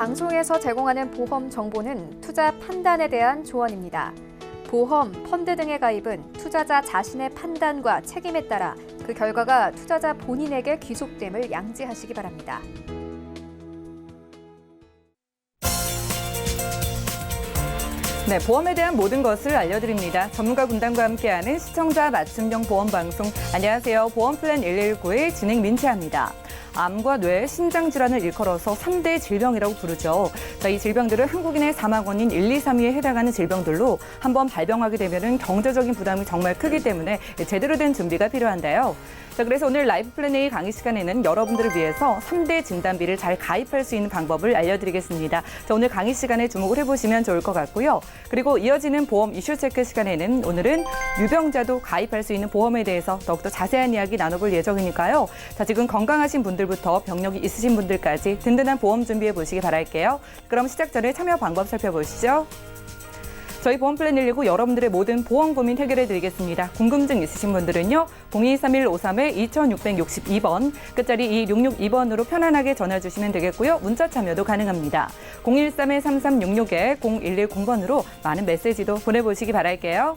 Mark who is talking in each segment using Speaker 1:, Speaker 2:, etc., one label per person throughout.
Speaker 1: 방송에서 제공하는 보험 정보는 투자 판단에 대한 조언입니다. 보험, 펀드 등의 가입은 투자자 자신의 판단과 책임에 따라 그 결과가 투자자 본인에게 귀속됨을 양지하시기 바랍니다.
Speaker 2: 네, 보험에 대한 모든 것을 알려드립니다. 전문가 군단과 함께하는 시청자 맞춤형 보험 방송. 안녕하세요. 보험플랜 119의 진행 민채합니다. 암과 뇌, 신장 질환을 일컬어서 3대 질병이라고 부르죠. 자, 이 질병들은 한국인의 사망 원인 1, 2, 3위에 해당하는 질병들로 한번 발병하게 되면은 경제적인 부담이 정말 크기 때문에 제대로 된 준비가 필요한데요. 자, 그래서 오늘 라이프 플랜 A 강의 시간에는 여러분들을 위해서 3대 진단비를 잘 가입할 수 있는 방법을 알려드리겠습니다. 자, 오늘 강의 시간에 주목을 해보시면 좋을 것 같고요. 그리고 이어지는 보험 이슈 체크 시간에는 오늘은 유병자도 가입할 수 있는 보험에 대해서 더욱더 자세한 이야기 나눠볼 예정이니까요. 자, 지금 건강하신 분들부터 병력이 있으신 분들까지 든든한 보험 준비해 보시기 바랄게요. 그럼 시작 전에 참여 방법 살펴보시죠. 저희 보험플랜 119 여러분들의 모든 보험 고민 해결해 드리겠습니다. 궁금증 있으신 분들은요. 0231-53-2662번 끝자리 2662번으로 편안하게 전화 주시면 되겠고요. 문자 참여도 가능합니다. 013-3366-0110번으로 많은 메시지도 보내보시기 바랄게요.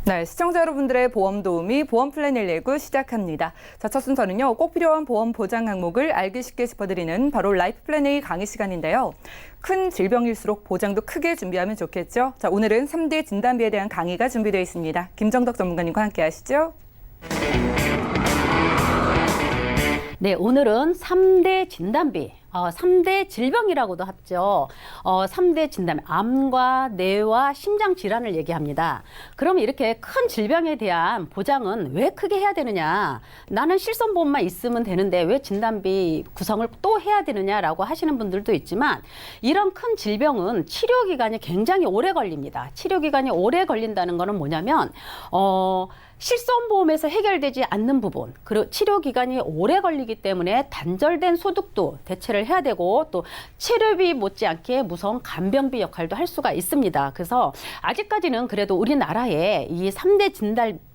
Speaker 2: 네, 시청자 여러분들의 보험 도우미 보험플랜 119 시작합니다. 자, 첫 순서는요. 꼭 필요한 보험 보장 항목을 알기 쉽게 짚어드리는 바로 라이프 플랜 A 강의 시간인데요. 큰 질병일수록 보장도 크게 준비하면 좋겠죠. 자, 오늘은 3대 진단비에 대한 강의가 준비되어 있습니다. 김정덕 전문가님과 함께 하시죠.
Speaker 3: 네, 오늘은 3대 진단비, 3대 질병이라고도 하죠. 3대 진단비, 암과 뇌와 심장 질환을 얘기합니다. 그럼 이렇게 큰 질병에 대한 보장은 왜 크게 해야 되느냐? 나는 실손보험만 있으면 되는데 왜 진단비 구성을 또 해야 되느냐라고 하시는 분들도 있지만 이런 큰 질병은 치료 기간이 굉장히 오래 걸립니다. 치료 기간이 오래 걸린다는 거는 뭐냐면 실손보험에서 해결되지 않는 부분, 그리고 치료 기간이 오래 걸리기 때문에 단절된 소득도 대체를 해야 되고 또 치료비 못지않게 무서운 간병비 역할도 할 수가 있습니다. 그래서 아직까지는 그래도 우리나라에 이 3대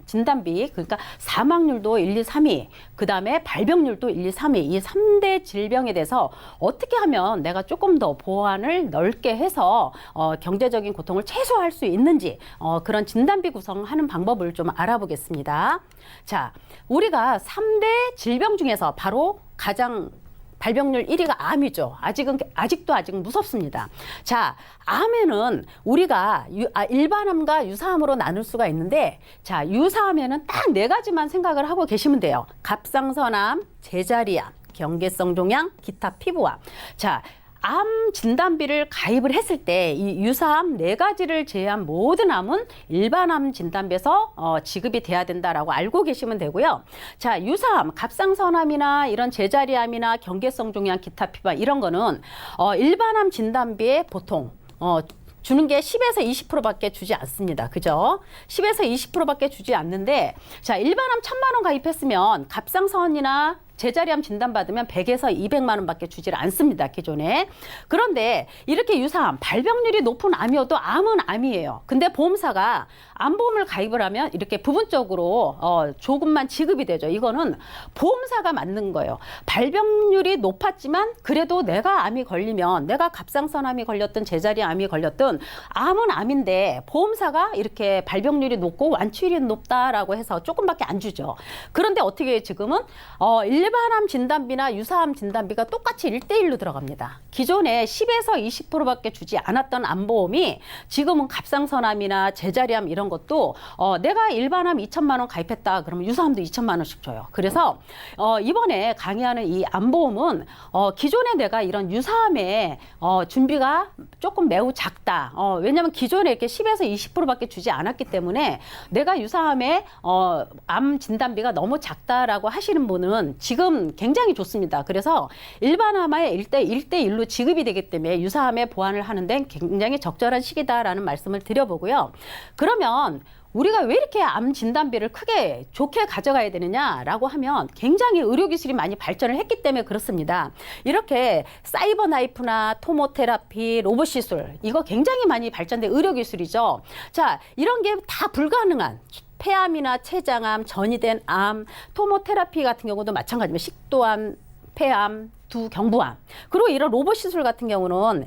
Speaker 3: 진단비, 그러니까 사망률도 1, 2, 3위, 그 다음에 발병률도 1, 2, 3위, 이 3대 질병에 대해서 어떻게 하면 내가 조금 더 보완을 넓게 해서 경제적인 고통을 최소화할 수 있는지 그런 진단비 구성하는 방법을 좀 알아보겠습니다. 자, 우리가 3대 질병 중에서 바로 가장 발병률 1위가 암이죠. 아직도 무섭습니다. 자, 암에는 우리가 일반암과 유사암으로 나눌 수가 있는데, 자, 유사암에는 딱 4가지만 생각을 하고 계시면 돼요. 갑상선암, 제자리암, 경계성 종양, 기타 피부암. 자, 암 진단비를 가입을 했을 때 이 유사암 4가지를 제외한 모든 암은 일반암 진단비에서 지급이 돼야 된다라고 알고 계시면 되고요. 자, 유사암, 갑상선암이나 이런 제자리암이나 경계성 종양, 기타 피부암 이런 거는 일반암 진단비에 보통 주는 게 10에서 20%밖에 주지 않습니다. 그죠? 10에서 20%밖에 주지 않는데, 자, 일반암 1,000만 원 가입했으면 갑상선이나 제자리암 진단받으면 100에서 200만 원밖에 주질 않습니다. 기존에. 그런데 이렇게 유사암, 발병률이 높은 암이어도 암은 암이에요. 근데 보험사가 암보험을 가입을 하면 이렇게 부분적으로 조금만 지급이 되죠. 이거는 보험사가 맞는 거예요. 발병률이 높았지만 그래도 내가 암이 걸리면 내가 갑상선암이 걸렸든 제자리암이 걸렸든 암은 암인데 보험사가 이렇게 발병률이 높고 완치율이 높다라고 해서 조금밖에 안 주죠. 그런데 어떻게 지금은 일반암 진단비나 유사암 진단비가 똑같이 1대1로 들어갑니다. 기존에 10에서 20%밖에 주지 않았던 암보험이 지금은 갑상선암이나 제자리암 이런 것도 내가 일반암 2,000만 원 가입했다 그러면 유사암도 2,000만 원씩 줘요. 그래서 이번에 강의하는 이 암보험은 기존에 내가 이런 유사암에 준비가 조금 매우 작다. 왜냐하면 기존에 이렇게 10에서 20%밖에 주지 않았기 때문에 내가 유사암에 암 진단비가 너무 작다라고 하시는 분은 지금 굉장히 좋습니다. 그래서 일반암에 1대1로 지급이 되기 때문에 유사암에 보완을 하는 데는 굉장히 적절한 시기다라는 말씀을 드려보고요. 그러면 우리가 왜 이렇게 암 진단비를 크게 좋게 가져가야 되느냐라고 하면 굉장히 의료기술이 많이 발전을 했기 때문에 그렇습니다. 이렇게 사이버 나이프나 토모테라피, 로봇 시술 이거 굉장히 많이 발전된 의료기술이죠. 자, 이런 게 다 불가능한 폐암이나 췌장암, 전이된 암, 토모테라피 같은 경우도 마찬가지입니다. 식도암, 폐암, 두경부암. 그리고 이런 로봇 시술 같은 경우는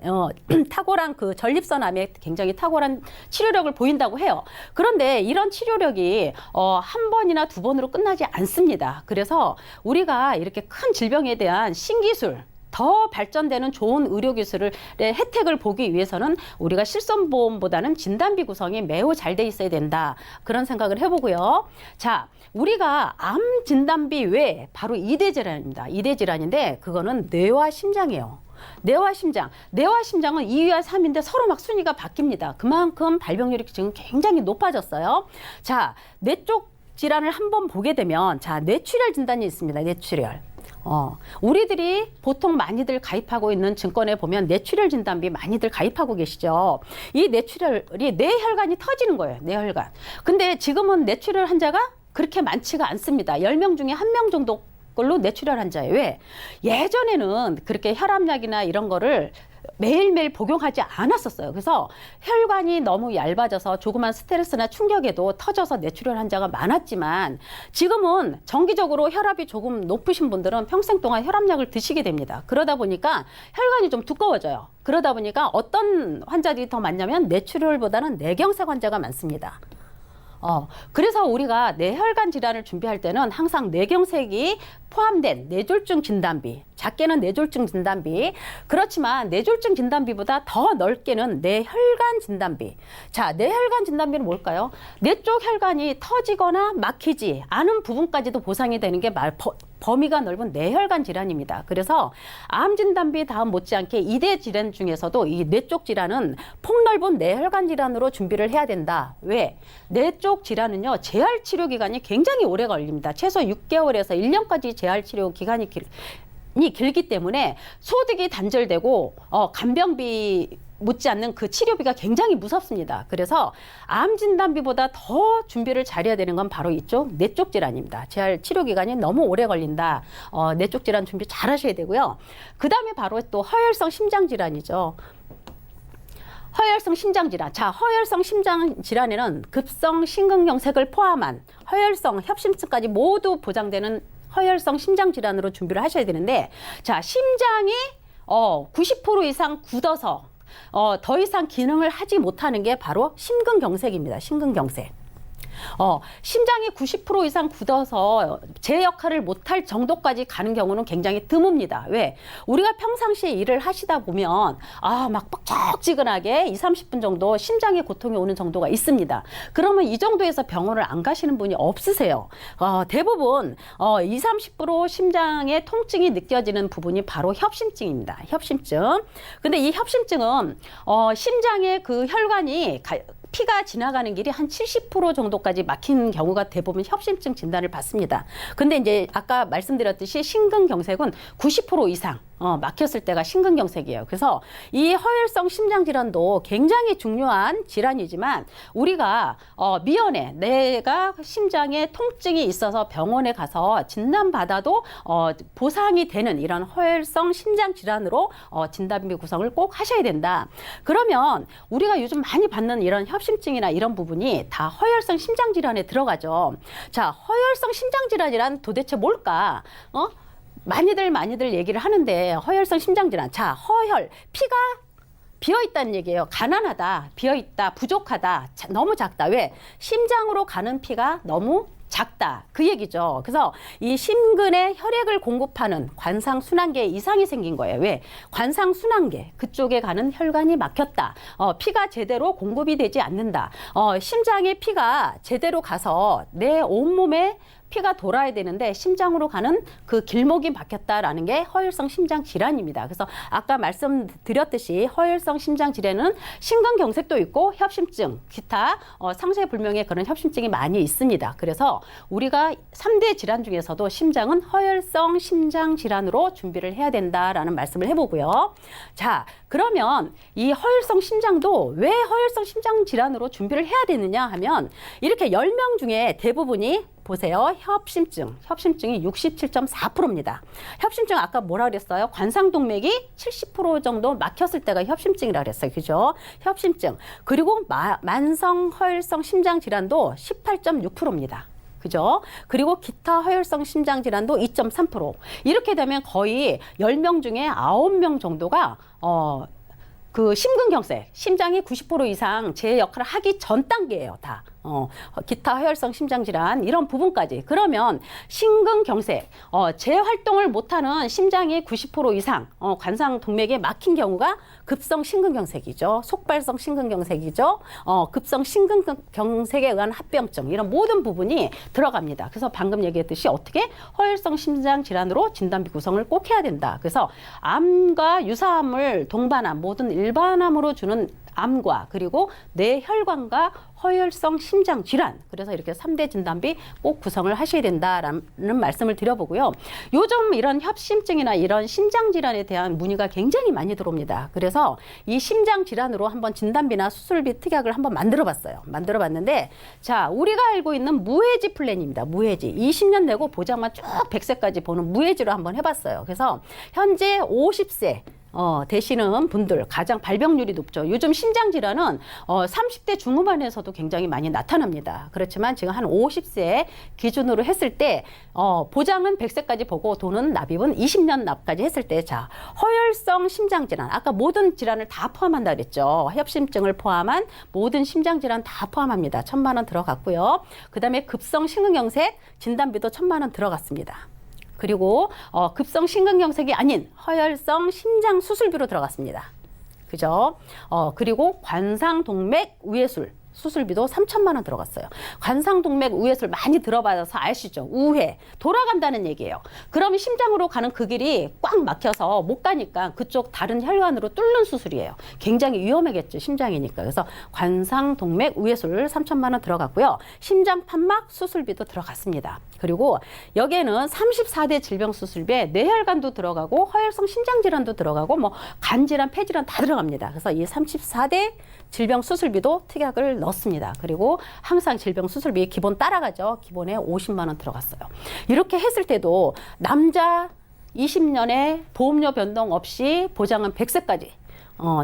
Speaker 3: 탁월한 그 전립선암에 굉장히 탁월한 치료력을 보인다고 해요. 그런데 이런 치료력이 한 번이나 두 번으로 끝나지 않습니다. 그래서 우리가 이렇게 큰 질병에 대한 신기술, 더 발전되는 좋은 의료기술의 혜택을 보기 위해서는 우리가 실손보험보다는 진단비 구성이 매우 잘 돼 있어야 된다. 그런 생각을 해보고요. 자, 우리가 암 진단비 외에 바로 2대 질환입니다. 2대 질환인데 그거는 뇌와 심장이에요. 뇌와 심장. 뇌와 심장은 2위와 3위인데 서로 막 순위가 바뀝니다. 그만큼 발병률이 지금 굉장히 높아졌어요. 자, 뇌 쪽 질환을 한번 보게 되면 자, 뇌출혈 진단이 있습니다. 뇌출혈. 우리들이 보통 많이들 가입하고 있는 증권에 보면 뇌출혈 진단비 많이들 가입하고 계시죠. 이 뇌출혈이 뇌혈관이 터지는 거예요. 뇌혈관. 근데 지금은 뇌출혈 환자가 그렇게 많지가 않습니다. 10명 중에 1명 정도 걸로 뇌출혈 환자예요. 왜? 예전에는 그렇게 혈압약이나 이런 거를 매일매일 복용하지 않았었어요. 그래서 혈관이 너무 얇아져서 조그만 스트레스나 충격에도 터져서 뇌출혈 환자가 많았지만 지금은 정기적으로 혈압이 조금 높으신 분들은 평생 동안 혈압약을 드시게 됩니다. 그러다 보니까 혈관이 좀 두꺼워져요. 그러다 보니까 어떤 환자들이 더 많냐면 뇌출혈보다는 뇌경색 환자가 많습니다. 그래서 우리가 뇌혈관 질환을 준비할 때는 항상 뇌경색이 포함된 뇌졸중 진단비, 작게는 뇌졸중 진단비, 그렇지만 뇌졸중 진단비보다 더 넓게는 뇌혈관 진단비. 자, 뇌혈관 진단비는 뭘까요? 뇌 쪽 혈관이 터지거나 막히지 않은 부분까지도 보상이 되는 게 범위가 넓은 뇌혈관 질환입니다. 그래서 암 진단비 다음 못지않게 2대 질환 중에서도 이 뇌 쪽 질환은 폭넓은 뇌혈관 질환으로 준비를 해야 된다. 왜? 뇌 쪽 질환은요, 재활 치료 기간이 굉장히 오래 걸립니다. 최소 6개월에서 1년까지 재활 치료 기간이 길기 때문에 소득이 단절되고 간병비 못지않는 그 치료비가 굉장히 무섭습니다. 그래서 암 진단비보다 더 준비를 잘해야 되는 건 바로 이쪽 뇌 쪽 질환입니다. 재활 치료 기간이 너무 오래 걸린다. 뇌 쪽 질환 준비 잘 하셔야 되고요. 그 다음에 바로 또 허혈성 심장 질환이죠. 허혈성 심장질환. 자, 허혈성 심장질환에는 급성 심근경색을 포함한 허혈성 협심증까지 모두 보장되는 허혈성 심장질환으로 준비를 하셔야 되는데, 자, 심장이 90% 이상 굳어서 더 이상 기능을 하지 못하는 게 바로 심근경색입니다. 심근경색. 심장이 90% 이상 굳어서 제 역할을 못할 정도까지 가는 경우는 굉장히 드뭅니다. 왜? 우리가 평상시에 일을 하시다 보면 막 뻑적지근하게 20-30분 정도 심장에 고통이 오는 정도가 있습니다. 그러면 이 정도에서 병원을 안 가시는 분이 없으세요. 대부분 20-30% 심장의 통증이 느껴지는 부분이 바로 협심증입니다. 협심증. 근데 이 협심증은 심장의 그 혈관이 피가 지나가는 길이 한 70% 정도까지 막힌 경우가 대부분 협심증 진단을 받습니다. 근데 이제 아까 말씀드렸듯이 심근경색은 90% 이상 막혔을 때가 심근경색이에요. 그래서 이 허혈성 심장질환도 굉장히 중요한 질환이지만 우리가 미연에 내가 심장에 통증이 있어서 병원에 가서 진단받아도 보상이 되는 이런 허혈성 심장질환으로 진단비 구성을 꼭 하셔야 된다. 그러면 우리가 요즘 많이 받는 이런 협심증이나 이런 부분이 다 허혈성 심장질환에 들어가죠. 자, 허혈성 심장질환이란 도대체 뭘까? 많이들 얘기를 하는데 허혈성 심장질환. 자, 허혈, 피가 비어있다는 얘기예요. 가난하다, 비어있다, 부족하다, 너무 작다. 왜? 심장으로 가는 피가 너무 작다. 그 얘기죠. 그래서 이 심근에 혈액을 공급하는 관상순환계에 이상이 생긴 거예요. 왜? 관상순환계, 그쪽에 가는 혈관이 막혔다. 피가 제대로 공급이 되지 않는다. 심장에 피가 제대로 가서 내 온몸에 피가 돌아야 되는데 심장으로 가는 그 길목이 막혔다라는 게 허혈성 심장 질환입니다. 그래서 아까 말씀드렸듯이 허혈성 심장 질환은 심근경색도 있고 협심증, 기타 상세불명의 그런 협심증이 많이 있습니다. 그래서 우리가 3대 질환 중에서도 심장은 허혈성 심장 질환으로 준비를 해야 된다라는 말씀을 해보고요. 자, 그러면 이 허혈성 심장도 왜 허혈성 심장 질환으로 준비를 해야 되느냐 하면 이렇게 10명 중에 대부분이 보세요. 협심증이 67.4%입니다. 협심증 아까 뭐라 그랬어요? 관상동맥이 70% 정도 막혔을 때가 협심증이라 그랬어요. 그죠? 협심증. 그리고 만성 허혈성 심장 질환도 18.6%입니다. 그죠? 그리고 기타 허혈성 심장 질환도 2.3%. 이렇게 되면 거의 10명 중에 9명 정도가 그 심근경색, 심장이 90% 이상 제 역할을 하기 전 단계예요, 다. 기타 허혈성 심장질환 이런 부분까지. 그러면 심근경색, 재활동을 못하는 심장이 90% 이상 관상 동맥에 막힌 경우가 급성 심근경색이죠. 속발성 심근경색이죠. 급성 심근경색에 의한 합병증 이런 모든 부분이 들어갑니다. 그래서 방금 얘기했듯이 어떻게 허혈성 심장질환으로 진단비 구성을 꼭 해야 된다. 그래서 암과 유사암을 동반한 모든 일반암으로 주는 암과 그리고 뇌혈관과 허혈성 심장 질환. 그래서 이렇게 3대 진단비 꼭 구성을 하셔야 된다라는 말씀을 드려보고요. 요즘 이런 협심증이나 이런 심장 질환에 대한 문의가 굉장히 많이 들어옵니다. 그래서 이 심장 질환으로 한번 진단비나 수술비 특약을 한번 만들어봤어요. 만들어봤는데 자, 우리가 알고 있는 무해지 플랜입니다. 무해지. 20년 내고 보장만 쭉 100세까지 보는 무해지로 한번 해봤어요. 그래서 현재 50세 되시는 분들 가장 발병률이 높죠. 요즘 심장 질환은 30대 중후반에서도 굉장히 많이 나타납니다. 그렇지만 지금 한 50세 기준으로 했을 때 보장은 100세까지 보고 돈은 납입은 20년 납까지 했을 때 자, 허혈성 심장 질환 아까 모든 질환을 다 포함한다 그랬죠. 협심증을 포함한 모든 심장 질환 다 포함합니다. 1,000만 원 들어갔고요. 그다음에 급성 심근경색 진단비도 1,000만 원 들어갔습니다. 그리고 급성 심근경색이 아닌 허혈성 심장 수술비로 들어갔습니다. 그죠? 그리고 관상동맥 우회술 수술비도 3,000만 원 들어갔어요. 관상동맥 우회술 많이 들어봐서 아시죠? 우회 돌아간다는 얘기예요. 그러면 심장으로 가는 그 길이 꽉 막혀서 못 가니까 그쪽 다른 혈관으로 뚫는 수술이에요. 굉장히 위험하겠죠. 심장이니까. 그래서 관상동맥 우회술 3,000만 원 들어갔고요. 심장 판막 수술비도 들어갔습니다. 그리고 여기에는 34대 질병 수술비에 뇌혈관도 들어가고 허혈성 심장 질환도 들어가고 뭐 간질환, 폐질환 다 들어갑니다. 그래서 이 34대 질병 수술비도 특약을 넣습니다. 그리고 항상 질병 수술비 기본 따라가죠. 기본에 50만 원 들어갔어요. 이렇게 했을 때도 남자 20년에 보험료 변동 없이 보장은 100세까지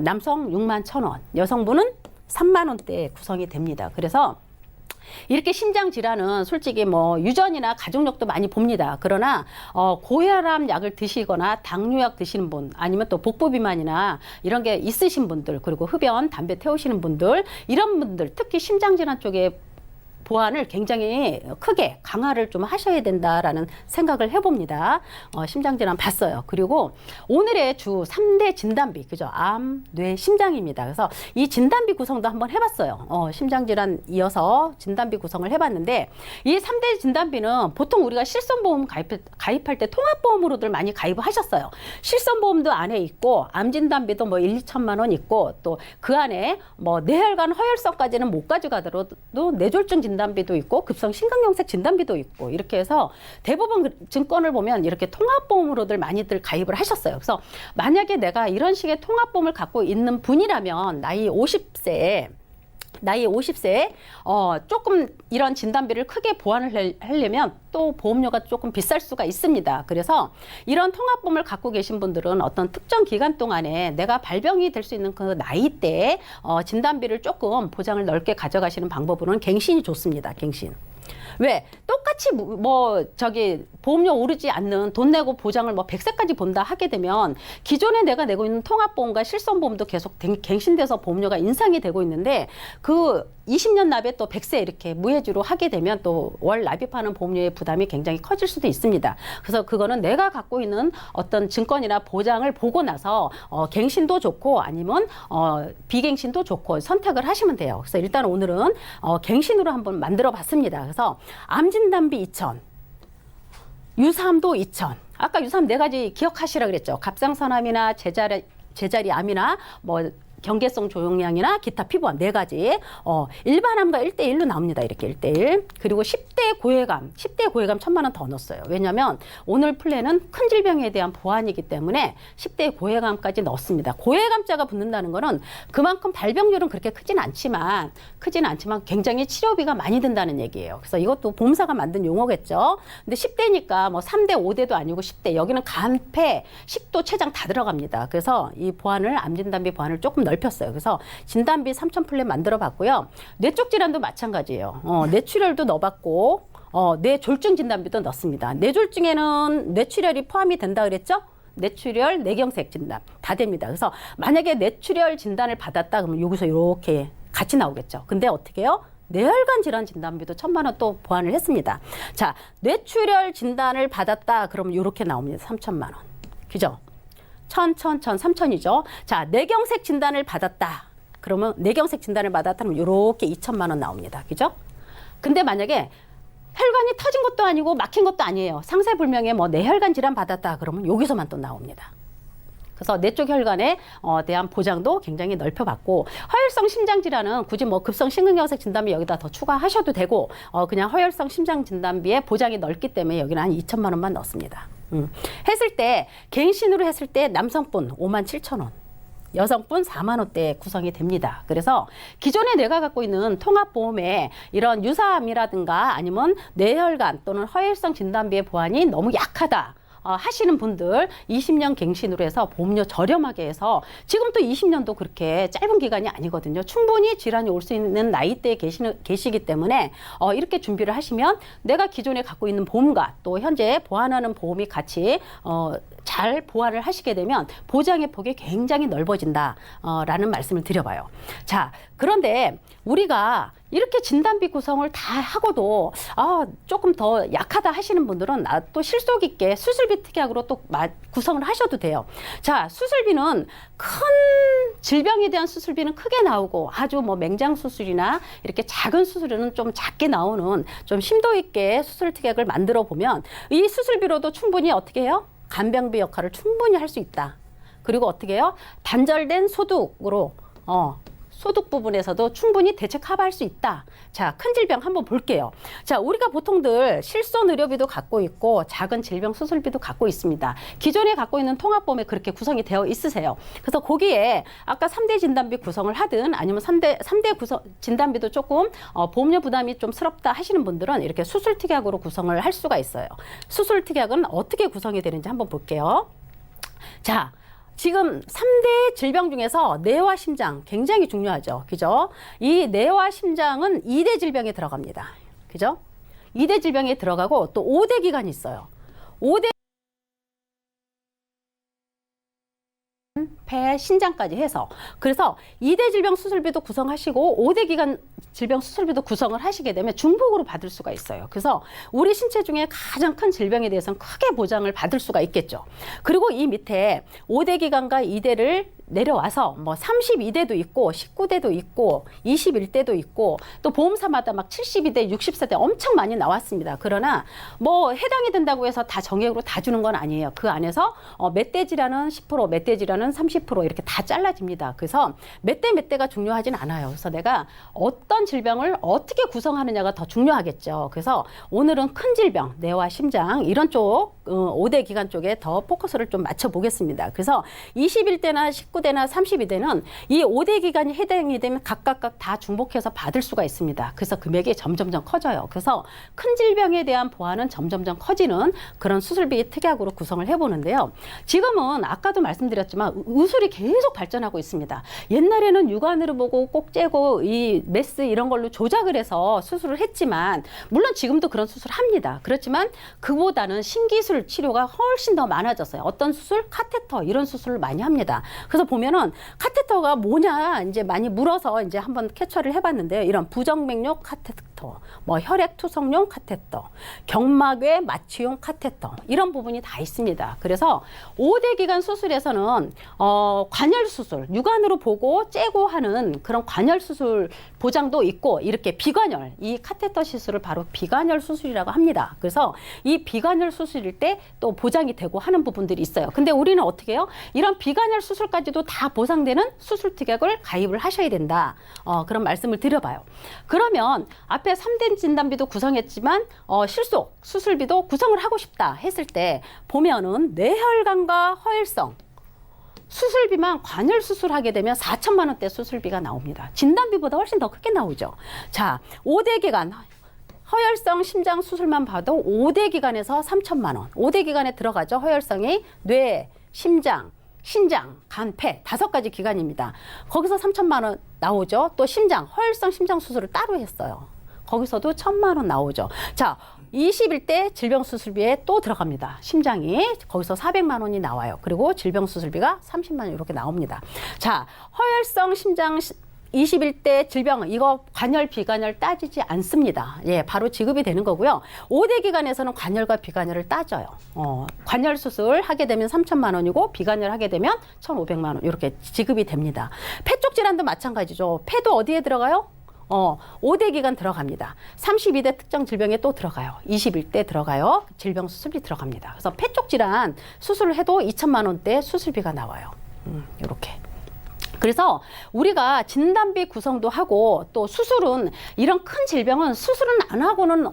Speaker 3: 남성 6만 1,000원, 여성분은 3만 원대 구성이 됩니다. 그래서 이렇게 심장 질환은 솔직히 뭐 유전이나 가족력도 많이 봅니다. 그러나 고혈압 약을 드시거나 당뇨약 드시는 분 아니면 또 복부 비만이나 이런 게 있으신 분들 그리고 흡연, 담배 태우시는 분들 이런 분들 특히 심장 질환 쪽에 보완을 굉장히 크게 강화를 좀 하셔야 된다라는 생각을 해봅니다. 심장질환 봤어요. 그리고 오늘의 주 3대 진단비, 그죠? 암, 뇌, 심장입니다. 그래서 이 진단비 구성도 한번 해봤어요. 심장질환 이어서 진단비 구성을 해봤는데 이 3대 진단비는 보통 우리가 실손보험 가입할 때 통합보험으로들 많이 가입을 하셨어요. 실손보험도 안에 있고 암진단비도 뭐 1, 2천만 원 있고 또 그 안에 뭐 뇌혈관 허혈성까지는 못 가져가더라도 뇌졸중 진단비도 있고 급성 심근경색 진단비도 있고 이렇게 해서 대부분 증권을 보면 이렇게 통합보험으로들 많이들 가입을 하셨어요. 그래서 만약에 내가 이런 식의 통합보험을 갖고 있는 분이라면 나이 50세에 조금 이런 진단비를 크게 보완을 하려면 또 보험료가 조금 비쌀 수가 있습니다. 그래서 이런 통합보험을 갖고 계신 분들은 어떤 특정 기간 동안에 내가 발병이 될 수 있는 그 나이대에 진단비를 조금 보장을 넓게 가져가시는 방법으로는 갱신이 좋습니다. 갱신. 왜? 똑같이 보험료 오르지 않는 돈 내고 보장을 뭐 100세까지 본다 하게 되면 기존에 내가 내고 있는 통합보험과 실손보험도 계속 갱신돼서 보험료가 인상이 되고 있는데 그 20년 납에 또 100세 이렇게 무해지로 하게 되면 또 월 납입하는 보험료의 부담이 굉장히 커질 수도 있습니다. 그래서 그거는 내가 갖고 있는 어떤 증권이나 보장을 보고 나서 갱신도 좋고 아니면 비갱신도 좋고 선택을 하시면 돼요. 그래서 일단 오늘은 갱신으로 한번 만들어 봤습니다. 그래서 암진단비 2,000 유삼도 2천. 아까 유삼 4가지 기억하시라 그랬죠. 갑상선암이나 제자리 암이나 뭐 경계성 조용량이나 기타 피부암 4가지. 일반암과 1대1로 나옵니다. 이렇게 1대1. 그리고 10대 고해감 1,000만 원 더 넣었어요. 왜냐하면 오늘 플랜은 큰 질병에 대한 보완이기 때문에 10대 고해감까지 넣었습니다. 고해감자가 붙는다는 거는 그만큼 발병률은 그렇게 크진 않지만 굉장히 치료비가 많이 든다는 얘기예요. 그래서 이것도 보험사가 만든 용어겠죠. 근데 10대니까 뭐 3대, 5대도 아니고 10대. 여기는 간, 폐, 식도, 췌장 다 들어갑니다. 그래서 이 보완을 암진단비 보완을 조금 넓혔어요. 그래서 진단비 3,000 플랜 만들어 봤고요. 뇌쪽 질환도 마찬가지예요. 뇌출혈도 넣어봤고 뇌졸중 진단비도 넣습니다. 뇌졸중에는 뇌출혈이 포함이 된다 그랬죠? 뇌출혈, 뇌경색 진단 다 됩니다. 그래서 만약에 뇌출혈 진단을 받았다 그러면 여기서 이렇게 같이 나오겠죠. 근데 어떻게 해요? 뇌혈관 질환 진단비도 1,000만 원 또 보완을 했습니다. 자, 뇌출혈 진단을 받았다 그러면 이렇게 나옵니다. 3,000만 원. 그죠? 3,000이죠. 자, 뇌경색 진단을 받았다. 그러면 뇌경색 진단을 받았다면 이렇게 2,000만 원 나옵니다. 그죠? 근데 만약에 혈관이 터진 것도 아니고 막힌 것도 아니에요. 상세불명의 뭐 뇌혈관 질환 받았다. 그러면 여기서만 또 나옵니다. 그래서 뇌쪽 혈관에 대한 보장도 굉장히 넓혀봤고 허혈성 심장 질환은 굳이 뭐 급성 심근경색 진단비 여기다 더 추가하셔도 되고 그냥 허혈성 심장 진단비에 보장이 넓기 때문에 여기는 한 2,000만 원만 넣습니다. 했을 때 갱신으로 했을 때 남성분 57,000원. 여성분 4만 원대 구성이 됩니다. 그래서 기존에 내가 갖고 있는 통합보험에 이런 유사암이라든가 아니면 뇌혈관 또는 허혈성 진단비의 보완이 너무 약하다. 하시는 분들 20년 갱신으로 해서 보험료 저렴하게 해서 지금 또 20년도 그렇게 짧은 기간이 아니거든요. 충분히 질환이 올 수 있는 나이대에 계시기 때문에 이렇게 준비를 하시면 내가 기존에 갖고 있는 보험과 또 현재 보완하는 보험이 같이 잘 보완을 하시게 되면 보장의 폭이 굉장히 넓어진다 라는 말씀을 드려봐요. 자, 그런데 우리가 이렇게 진단비 구성을 다 하고도 조금 더 약하다 하시는 분들은 또 실속 있게 수술비 특약으로 또 구성을 하셔도 돼요. 자, 수술비는 큰 질병에 대한 수술비는 크게 나오고 아주 뭐 맹장 수술이나 이렇게 작은 수술은 좀 작게 나오는 좀 심도 있게 수술 특약을 만들어 보면 이 수술비로도 충분히 어떻게 해요? 간병비 역할을 충분히 할 수 있다. 그리고 어떻게 해요? 단절된 소득으로 소득 부분에서도 충분히 대책 커버할 수 있다. 자, 큰 질병 한번 볼게요. 자, 우리가 보통들 실손 의료비도 갖고 있고 작은 질병 수술비도 갖고 있습니다. 기존에 갖고 있는 통합보험에 그렇게 구성이 되어 있으세요. 그래서 거기에 아까 3대 진단비 구성을 하든 아니면 3대 구성 진단비도 조금 보험료 부담이 좀 스럽다 하시는 분들은 이렇게 수술 특약으로 구성을 할 수가 있어요. 수술 특약은 어떻게 구성이 되는지 한번 볼게요. 자, 지금 3대 질병 중에서 뇌와 심장 굉장히 중요하죠. 그죠? 이 뇌와 심장은 2대 질병에 들어갑니다. 그죠? 2대 질병에 들어가고 또 5대 기관이 있어요. 5대 폐, 신장까지 해서 그래서 2대 질병 수술비도 구성하시고 5대 기관 질병 수술비도 구성을 하시게 되면 중복으로 받을 수가 있어요. 그래서 우리 신체 중에 가장 큰 질병에 대해서는 크게 보장을 받을 수가 있겠죠. 그리고 이 밑에 5대 기관과 2대를 내려와서 뭐 32대도 있고 19대도 있고 21대도 있고 또 보험사마다 막 72대, 64대 엄청 많이 나왔습니다. 그러나 뭐 해당이 된다고 해서 다 정액으로 다 주는 건 아니에요. 그 안에서 멧돼 질환은 10%, 멧돼 질환은 30% 이렇게 다 잘라집니다. 그래서 몇 대가 중요하진 않아요. 그래서 내가 어떤 질병을 어떻게 구성하느냐가 더 중요하겠죠. 그래서 오늘은 큰 질병, 뇌와 심장 이런 쪽 5대 기관 쪽에 더 포커스를 좀 맞춰보겠습니다. 그래서 21대나 19대나 32대는 이 5대 기관이 해당이 되면 각각 다 중복해서 받을 수가 있습니다. 그래서 금액이 점점점 커져요. 그래서 큰 질병에 대한 보완은 점점점 커지는 그런 수술비 특약으로 구성을 해보는데요. 지금은 아까도 말씀드렸지만 의술이 계속 발전하고 있습니다. 옛날에는 육안으로 보고 꼭 째고 이 메스 이런 걸로 조작을 해서 수술을 했지만 물론 지금도 그런 수술을 합니다. 그렇지만 그보다는 신기술 치료가 훨씬 더 많아졌어요. 어떤 수술? 카테터 이런 수술을 많이 합니다. 그래서 보면은 카테터가 뭐냐 이제 많이 물어서 이제 한번 캐처를 해봤는데요. 이런 부정맥류 카테터, 뭐 혈액 투석용 카테터, 경막외 마취용 카테터 이런 부분이 다 있습니다. 그래서 5대 기관 수술에서는 관열 수술, 육안으로 보고 째고 하는 그런 관열 수술 보장도 있고 이렇게 비관열, 이 카테터 시술을 바로 비관열 수술이라고 합니다. 그래서 이 비관열 수술일 때 또 보장이 되고 하는 부분들이 있어요. 근데 우리는 어떻게 해요? 이런 비관열 수술까지도 다 보상되는 수술 특약을 가입을 하셔야 된다. 그런 말씀을 드려봐요. 그러면 앞에 3대 진단비도 구성했지만 실속 수술비도 구성을 하고 싶다 했을 때 보면은 뇌혈관과 허혈성 수술비만 관열 수술하게 되면 4천만 원대 수술비가 나옵니다. 진단비보다 훨씬 더 크게 나오죠. 자, 5대 기관 허혈성 심장 수술만 봐도 5대 기관에서 3천만 원. 5대 기관에 들어가죠. 허혈성이 뇌, 심장, 신장, 간, 폐 5가지 기관입니다. 거기서 3천만 원 나오죠. 또 심장, 허혈성 심장 수술을 따로 했어요. 거기서도 1,000만 원 나오죠. 자, 21대 질병 수술비에 또 들어갑니다. 심장이 거기서 400만 원이 나와요. 그리고 질병 수술비가 30만 원 이렇게 나옵니다. 자, 허혈성 심장 21대 질병 이거 관열 비관열 따지지 않습니다. 예, 바로 지급이 되는 거고요. 5대 기관에서는 관열과 비관열을 따져요. 관열 수술 하게 되면 3천만 원이고 비관열 하게 되면 1,500만 원 이렇게 지급이 됩니다. 폐 쪽 질환도 마찬가지죠. 폐도 어디에 들어가요? 5대 기관 들어갑니다. 32대 특정 질병에 또 들어가요. 21대 들어가요. 질병 수술비 들어갑니다. 그래서 폐 쪽 질환 수술을 해도 2천만 원대 수술비가 나와요. 이렇게. 그래서 우리가 진단비 구성도 하고 또 수술은 이런 큰 질병은 수술은 안 하고는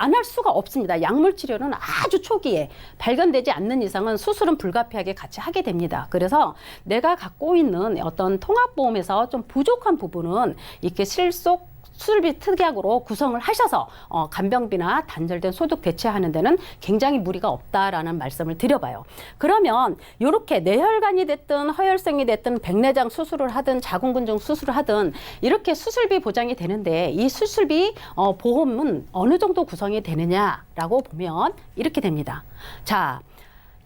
Speaker 3: 안 할 수가 없습니다. 약물 치료는 아주 초기에 발견되지 않는 이상은 수술은 불가피하게 같이 하게 됩니다. 그래서 내가 갖고 있는 어떤 통합보험에서 좀 부족한 부분은 이렇게 실속 수술비 특약으로 구성을 하셔서 간병비나 단절된 소득 대체하는 데는 굉장히 무리가 없다라는 말씀을 드려봐요. 그러면 이렇게 뇌혈관이 됐든 허혈성이 됐든 백내장 수술을 하든 자궁근종 수술을 하든 이렇게 수술비 보장이 되는데 이 수술비 보험은 어느 정도 구성이 되느냐라고 보면 이렇게 됩니다. 자,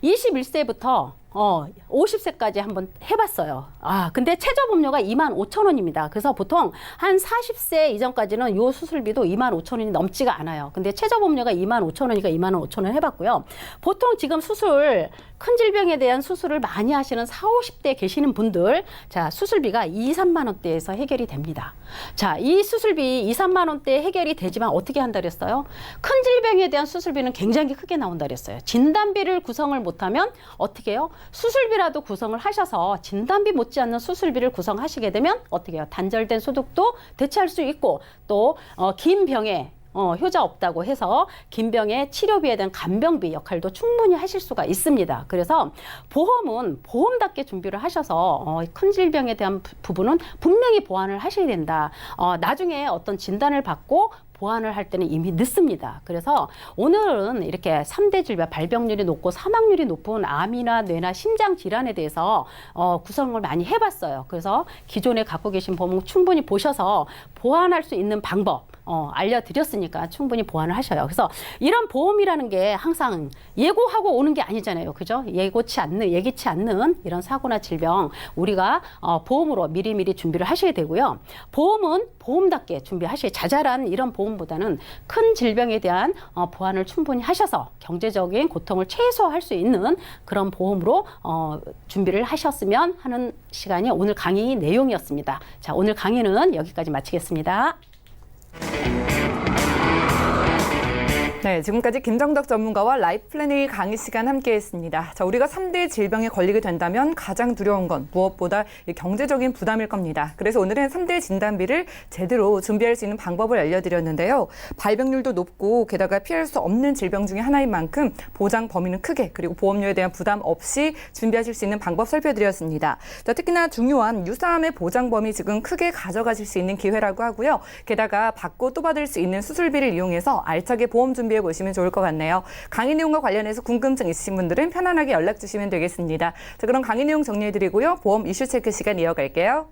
Speaker 3: 21세부터 50세까지 한번 해봤어요. 근데 최저보험료가 25,000원입니다. 그래서 보통 한 40세 이전까지는 요 수술비도 25,000원이 넘지가 않아요. 근데 최저보험료가 25,000원이니까 25,000원 해봤고요. 보통 지금 수술, 큰 질병에 대한 수술을 많이 하시는 40, 50대 계시는 분들, 자, 수술비가 2, 3만 원대에서 해결이 됩니다. 자, 이 수술비 2, 3만 원대 해결이 되지만 어떻게 한다 그랬어요? 큰 질병에 대한 수술비는 굉장히 크게 나온다 그랬어요. 진단비를 구성을 못하면 어떻게 해요? 수술비라도 구성을 하셔서 진단비 못지않는 수술비를 구성하시게 되면 어떻게 해요? 단절된 소득도 대체할 수 있고 또 긴 병에 효자 없다고 해서 긴 병의 치료비에 대한 간병비 역할도 충분히 하실 수가 있습니다. 그래서 보험은 보험답게 준비를 하셔서 큰 질병에 대한 부분은 분명히 보완을 하셔야 된다. 나중에 어떤 진단을 받고 보완을 할 때는 이미 늦습니다. 그래서 오늘은 이렇게 3대 질병, 발병률이 높고 사망률이 높은 암이나 뇌나 심장 질환에 대해서 구성을 많이 해봤어요. 그래서 기존에 갖고 계신 보험 충분히 보셔서 보완할 수 있는 방법 알려드렸으니까 충분히 보완을 하셔요. 그래서 이런 보험이라는 게 항상 예고하고 오는 게 아니잖아요. 그죠? 예기치 않는 이런 사고나 질병 우리가 보험으로 미리미리 준비를 하셔야 되고요. 보험은 보험답게 준비하셔야 자잘한 이런 보험보다는 큰 질병에 대한 보완을 충분히 하셔서 경제적인 고통을 최소화할 수 있는 그런 보험으로 준비를 하셨으면 하는 시간이 오늘 강의 내용이었습니다. 자, 오늘 강의는 여기까지 마치겠습니다.
Speaker 2: 네, 지금까지 김정덕 전문가와 라이프 플래닝 강의 시간 함께했습니다. 자, 우리가 3대 질병에 걸리게 된다면 가장 두려운 건 무엇보다 경제적인 부담일 겁니다. 그래서 오늘은 3대 진단비를 제대로 준비할 수 있는 방법을 알려드렸는데요. 발병률도 높고 게다가 피할 수 없는 질병 중에 하나인 만큼 보장 범위는 크게 그리고 보험료에 대한 부담 없이 준비하실 수 있는 방법 살펴드렸습니다. 자, 특히나 중요한 유사암의 보장 범위 지금 크게 가져가실 수 있는 기회라고 하고요. 게다가 받고 또 받을 수 있는 수술비를 이용해서 알차게 보험 준비해 보시면 좋을 것 같네요. 강의 내용과 관련해서 궁금증 있으신 분들은 편안하게 연락 주시면 되겠습니다. 자, 그럼 강의 내용 정리해드리고요. 보험 이슈 체크 시간 이어갈게요.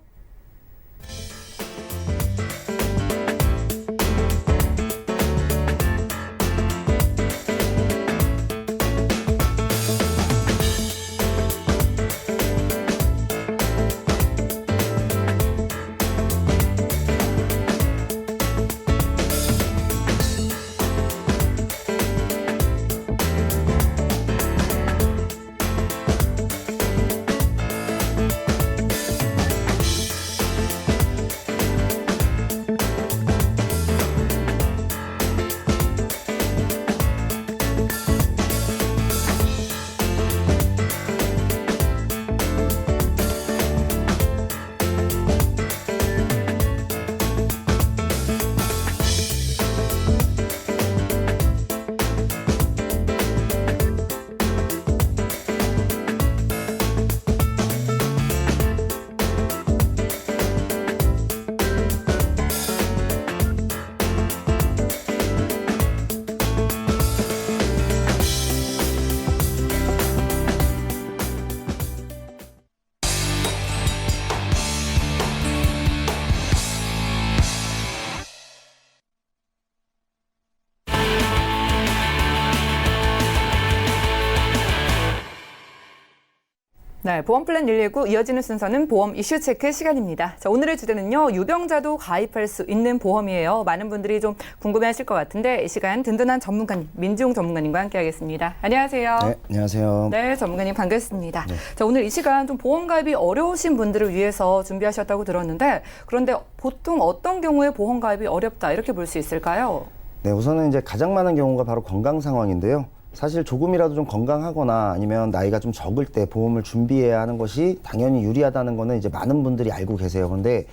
Speaker 2: 네, 보험 플랜 119 이어지는 순서는 보험 이슈 체크 시간입니다. 자, 오늘의 주제는요, 유병자도 가입할 수 있는 보험이에요. 많은 분들이 좀 궁금해하실 것 같은데 이 시간 든든한 전문가님, 민지웅 전문가님과 함께하겠습니다. 안녕하세요.
Speaker 4: 네, 안녕하세요.
Speaker 2: 네, 전문가님 반갑습니다.
Speaker 4: 네.
Speaker 2: 자, 오늘 이 시간 좀 보험 가입이 어려우신 분들을 위해서 준비하셨다고 들었는데 그런데 보통 어떤 경우에 보험 가입이 어렵다 이렇게 볼 수 있을까요?
Speaker 4: 네, 우선은 이제 가장 많은 경우가 바로 건강 상황인데요. 사실 조금이라도 좀 건강하거나 아니면 나이가 좀 적을 때 보험을 준비해야 하는 것이 당연히 유리하다는 거는 이제 많은 분들이 알고 계세요. 그런데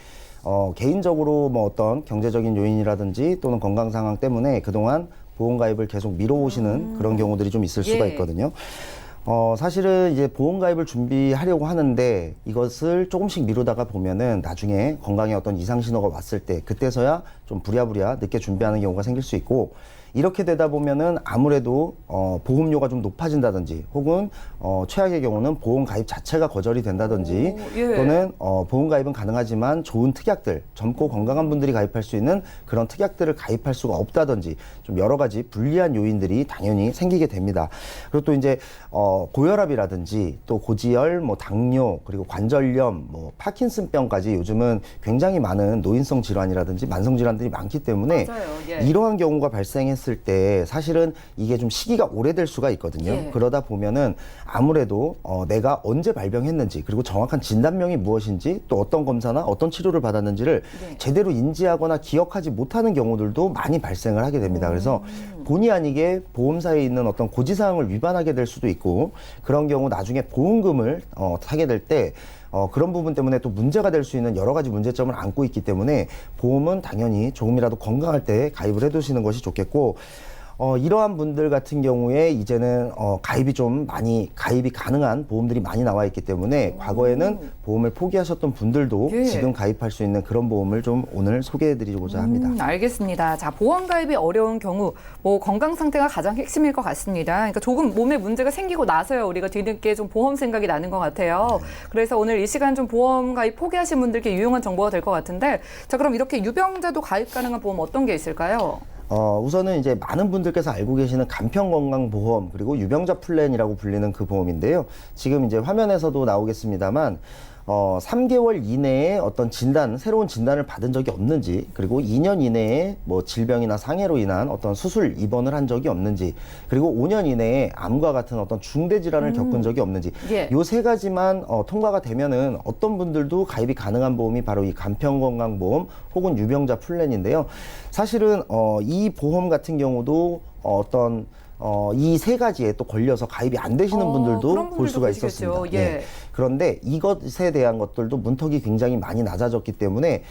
Speaker 4: 개인적으로 뭐 어떤 경제적인 요인이라든지 또는 건강 상황 때문에 그동안 보험 가입을 계속 미뤄오시는 그런 경우들이 좀 있을 수가
Speaker 2: 예.
Speaker 4: 있거든요. 사실은 이제 보험 가입을 준비하려고 하는데 이것을 조금씩 미루다가 보면은 나중에 건강에 어떤 이상 신호가 왔을 때 그때서야 좀 부랴부랴 늦게 준비하는 경우가 생길 수 있고, 이렇게 되다 보면은 아무래도 보험료가 좀 높아진다든지 혹은 최악의 경우는 보험 가입 자체가 거절이 된다든지
Speaker 2: 예.
Speaker 4: 또는 보험 가입은 가능하지만 좋은 특약들, 젊고 건강한 분들이 가입할 수 있는 그런 특약들을 가입할 수가 없다든지 좀 여러 가지 불리한 요인들이 당연히 생기게 됩니다. 그리고 또 이제 고혈압이라든지 또 고지혈, 뭐 당뇨, 그리고 관절염, 뭐 파킨슨병까지 요즘은 굉장히 많은 노인성 질환이라든지 만성 질환들이 많기 때문에
Speaker 2: 맞아요. 예.
Speaker 4: 이러한 경우가 발생했을 때 사실은 이게 좀 시기가 오래될 수가 있거든요.
Speaker 2: 예.
Speaker 4: 그러다 보면은 아무래도 내가 언제 발병했는지 그리고 정확한 진단명이 무엇인지 또 어떤 검사나 어떤 치료를 받았는지를
Speaker 2: 네.
Speaker 4: 제대로 인지하거나 기억하지 못하는 경우들도 많이 발생을 하게 됩니다. 그래서 본의 아니게 보험사에 있는 어떤 고지사항을 위반하게 될 수도 있고, 그런 경우 나중에 보험금을 타게 될 때 그런 부분 때문에 또 문제가 될 수 있는 여러 가지 문제점을 안고 있기 때문에 보험은 당연히 조금이라도 건강할 때 가입을 해두시는 것이 좋겠고, 이러한 분들 같은 경우에 이제는 가입이 가능한 보험들이 많이 나와 있기 때문에 과거에는 보험을 포기하셨던 분들도
Speaker 2: 예.
Speaker 4: 지금 가입할 수 있는 그런 보험을 좀 오늘 소개해드리고자 합니다.
Speaker 2: 알겠습니다. 자, 보험 가입이 어려운 경우, 뭐 건강 상태가 가장 핵심일 것 같습니다. 그러니까 조금 몸에 문제가 생기고 나서야 우리가 뒤늦게 좀 보험 생각이 나는 것 같아요. 그래서 오늘 이 시간 좀 보험 가입 포기하신 분들께 유용한 정보가 될 것 같은데, 자, 그럼 이렇게 유병자도 가입 가능한 보험 어떤 게 있을까요?
Speaker 4: 우선은 이제 많은 분들께서 알고 계시는 간편건강보험 그리고 유병자 플랜이라고 불리는 그 보험인데요. 지금 이제 화면에서도 나오겠습니다만 3개월 이내에 어떤 새로운 진단을 받은 적이 없는지, 그리고 2년 이내에 뭐 질병이나 상해로 인한 어떤 수술 입원을 한 적이 없는지, 그리고 5년 이내에 암과 같은 어떤 중대 질환을 겪은 적이 없는지,
Speaker 2: 예.
Speaker 4: 요 세 가지만 통과가 되면은 어떤 분들도 가입이 가능한 보험이 바로 이 간편건강보험 혹은 유병자 플랜인데요. 사실은 이 보험 같은 경우도 이 세 가지에 또 걸려서 가입이 안 되시는
Speaker 2: 그런
Speaker 4: 분들도 볼
Speaker 2: 분들도
Speaker 4: 수가
Speaker 2: 계시겠죠.
Speaker 4: 있었습니다.
Speaker 2: 예.
Speaker 4: 네. 그런데 이것에 대한 것들도 문턱이 굉장히 많이 낮아졌기 때문에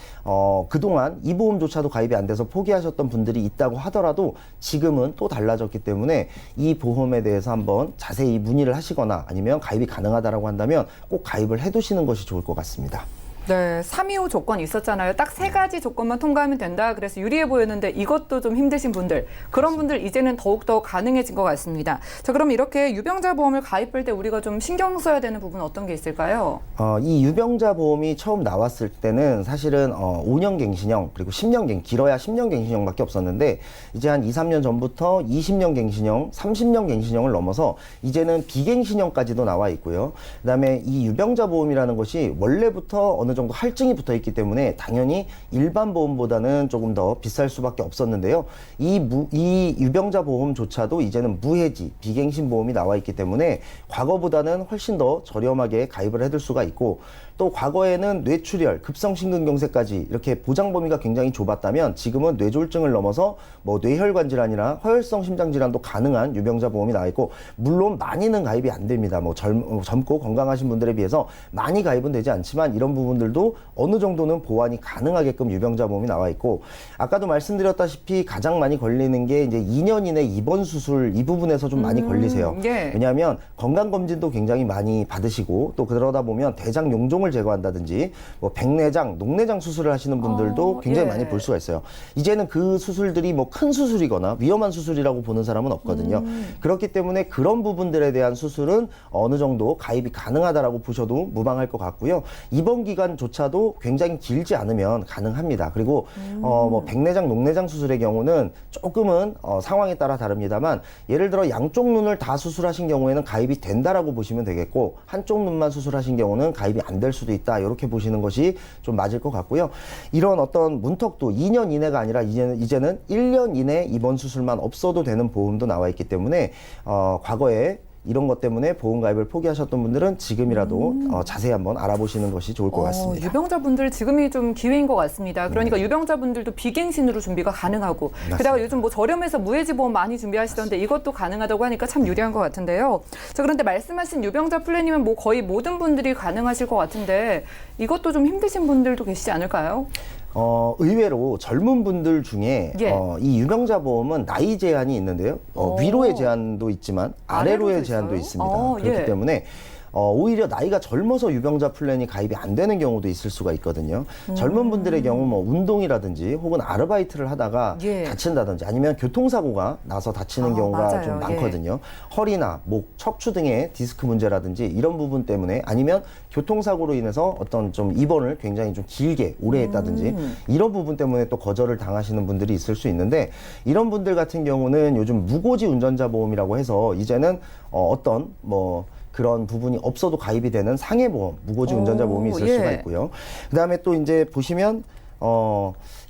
Speaker 4: 그동안 이 보험조차도 가입이 안 돼서 포기하셨던 분들이 있다고 하더라도 지금은 또 달라졌기 때문에 이 보험에 대해서 한번 자세히 문의를 하시거나 아니면 가입이 가능하다라고 한다면 꼭 가입을 해두시는 것이 좋을 것 같습니다.
Speaker 2: 네, 325 조건이 있었잖아요. 딱 세 가지 조건만 통과하면 된다. 그래서 유리해 보였는데 이것도 좀 힘드신 분들, 그런 분들 이제는 더욱더 가능해진 것 같습니다. 자, 그럼 이렇게 유병자 보험을 가입할 때 우리가 좀 신경 써야 되는 부분은 어떤 게 있을까요?
Speaker 4: 이 유병자 보험이 처음 나왔을 때는 사실은 5년 갱신형 그리고 10년 길어야 10년 갱신형밖에 없었는데, 이제 한 2, 3년 전부터 20년 갱신형, 30년 갱신형을 넘어서 이제는 비갱신형까지도 나와 있고요. 그다음에 이 유병자 보험이라는 것이 원래부터 어느 정도 할증이 붙어 있기 때문에 당연히 일반 보험보다는 조금 더 비쌀 수밖에 없었는데요. 이 유병자 보험조차도 이제는 무해지, 비갱신 보험이 나와 있기 때문에 과거보다는 훨씬 더 저렴하게 가입을 해둘 수가 있고, 또 과거에는 뇌출혈, 급성심근경색까지 이렇게 보장 범위가 굉장히 좁았다면 지금은 뇌졸중을 넘어서 뭐 뇌혈관 질환이나 허혈성 심장 질환도 가능한 유병자 보험이 나와 있고, 물론 많이는 가입이 안 됩니다. 뭐 젊고 건강하신 분들에 비해서 많이 가입은 되지 않지만 이런 부분들도 어느 정도는 보완이 가능하게끔 유병자 보험이 나와 있고, 아까도 말씀드렸다시피 가장 많이 걸리는 게 이제 2년 이내 입원 수술 이 부분에서 좀 많이 걸리세요.
Speaker 2: 예.
Speaker 4: 왜냐하면 건강검진도 굉장히 많이 받으시고 또 그러다 보면 대장 용종을 제거한다든지 뭐 백내장, 녹내장 수술을 하시는 분들도 굉장히
Speaker 2: 예.
Speaker 4: 많이 볼 수가 있어요. 이제는 그 수술들이 뭐 큰 수술이거나 위험한 수술이라고 보는 사람은 없거든요. 그렇기 때문에 그런 부분들에 대한 수술은 어느 정도 가입이 가능하다라고 보셔도 무방할 것 같고요. 입원 기간 기간조차도 굉장히 길지 않으면 가능합니다. 그리고 뭐 백내장, 녹내장 수술의 경우는 조금은 상황에 따라 다릅니다만 예를 들어 양쪽 눈을 다 수술하신 경우에는 가입이 된다라고 보시면 되겠고 한쪽 눈만 수술하신 경우는 가입이 안 될 수도 있다 이렇게 보시는 것이 좀 맞을 것 같고요. 이런 어떤 문턱도 2년 이내가 아니라 이제는 1년 이내 입원 수술만 없어도 되는 보험도 나와 있기 때문에 과거에 이런 것 때문에 보험 가입을 포기하셨던 분들은 지금이라도 자세히 한번 알아보시는 것이 좋을 것 같습니다.
Speaker 2: 유병자분들 지금이 좀 기회인 것 같습니다. 그러니까 유병자분들도 비갱신으로 준비가 가능하고
Speaker 4: 맞습니다.
Speaker 2: 게다가 요즘 뭐 저렴해서 무해지 보험 많이 준비하시던데 이것도 가능하다고 하니까 참 유리한 것 같은데요. 자, 그런데 말씀하신 유병자 플랜이면 뭐 거의 모든 분들이 가능하실 것 같은데 이것도 좀 힘드신 분들도 계시지 않을까요?
Speaker 4: 의외로 젊은 분들 중에
Speaker 2: 예.
Speaker 4: 이 유병자 보험은 나이 제한이 있는데요. 위로의 제한도 있지만 아래로의
Speaker 2: 아래로도
Speaker 4: 제한도
Speaker 2: 있어요?
Speaker 4: 있습니다. 그렇기
Speaker 2: 예.
Speaker 4: 때문에 오히려 나이가 젊어서 유병자 플랜이 가입이 안 되는 경우도 있을 수가 있거든요. 젊은 분들의 경우 뭐 운동이라든지 혹은 아르바이트를 하다가
Speaker 2: 예.
Speaker 4: 다친다든지 아니면 교통사고가 나서 다치는 경우가
Speaker 2: 맞아요.
Speaker 4: 좀
Speaker 2: 예.
Speaker 4: 많거든요. 허리나 목, 척추 등의 디스크 문제라든지 이런 부분 때문에 아니면 교통사고로 인해서 어떤 좀 입원을 굉장히 좀 길게 오래 했다든지 이런 부분 때문에 또 거절을 당하시는 분들이 있을 수 있는데 이런 분들 같은 경우는 요즘 무고지 운전자 보험이라고 해서 이제는 어떤 뭐 그런 부분이 없어도 가입이 되는 상해보험, 무고지 운전자 보험이 있을 수가 있고요. 그다음에 또 이제 보시면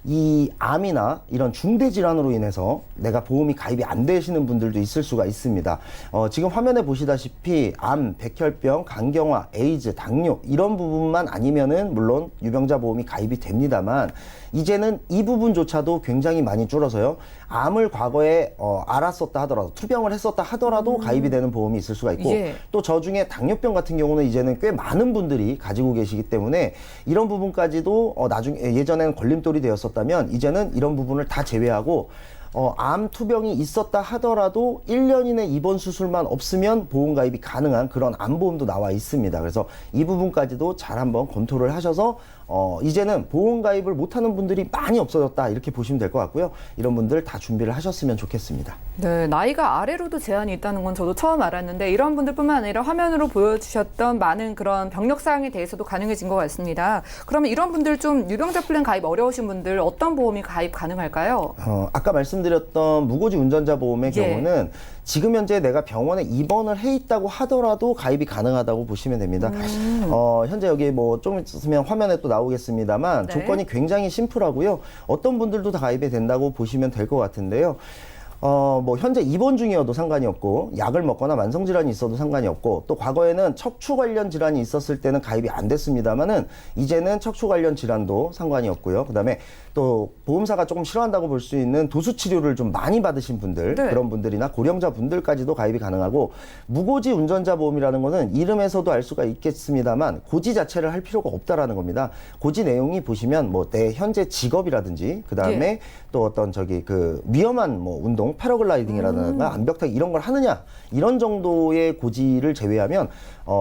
Speaker 4: 이 암이나 이런 중대 질환으로 인해서 내가 보험이 가입이 안 되시는 분들도 있을 수가 있습니다. 지금 화면에 보시다시피 암, 백혈병, 간경화, 에이즈, 당뇨 이런 부분만 아니면은 물론 유병자 보험이 가입이 됩니다만 이제는 이 부분조차도 굉장히 많이 줄어서요. 암을 과거에 알았었다 하더라도 투병을 했었다 하더라도 가입이 되는 보험이 있을 수가 있고
Speaker 2: 예.
Speaker 4: 또 저 중에 당뇨병 같은 경우는 이제는 꽤 많은 분들이 가지고 계시기 때문에 이런 부분까지도 나중에 예전에는 걸림돌이 되었었다면 이제는 이런 부분을 다 제외하고 암 투병이 있었다 하더라도 1년 이내 입원 수술만 없으면 보험 가입이 가능한 그런 암보험도 나와 있습니다. 그래서 이 부분까지도 잘 한번 검토를 하셔서 이제는 보험 가입을 못하는 분들이 많이 없어졌다 이렇게 보시면 될 것 같고요. 이런 분들 다 준비를 하셨으면 좋겠습니다.
Speaker 2: 네, 나이가 아래로도 제한이 있다는 건 저도 처음 알았는데 이런 분들뿐만 아니라 화면으로 보여주셨던 많은 그런 병력 사항에 대해서도 가능해진 것 같습니다. 그러면 이런 분들 좀 유병자 플랜 가입 어려우신 분들 어떤 보험이 가입 가능할까요?
Speaker 4: 아까 말씀드렸던 무고지 운전자 보험의
Speaker 2: 예.
Speaker 4: 경우는 지금 현재 내가 병원에 입원을 해 있다고 하더라도 가입이 가능하다고 보시면 됩니다. 현재 여기 뭐 좀 있으면 화면에 또 나오겠습니다만
Speaker 2: 네.
Speaker 4: 조건이 굉장히 심플하고요. 어떤 분들도 다 가입이 된다고 보시면 될 것 같은데요. 뭐 현재 입원 중이어도 상관이 없고 약을 먹거나 만성 질환이 있어도 상관이 없고 또 과거에는 척추 관련 질환이 있었을 때는 가입이 안 됐습니다만은 이제는 척추 관련 질환도 상관이 없고요. 그다음에 또 보험사가 조금 싫어한다고 볼 수 있는 도수 치료를 좀 많이 받으신 분들
Speaker 2: 네.
Speaker 4: 그런 분들이나 고령자 분들까지도 가입이 가능하고 무고지 운전자 보험이라는 거는 이름에서도 알 수가 있겠습니다만 고지 자체를 할 필요가 없다라는 겁니다. 고지 내용이 보시면 뭐 내 현재 직업이라든지 그다음에
Speaker 2: 예.
Speaker 4: 또 어떤 그 위험한 뭐 운동 패러글라이딩이라든가 암벽타기 이런 걸 하느냐 이런 정도의 고지를 제외하면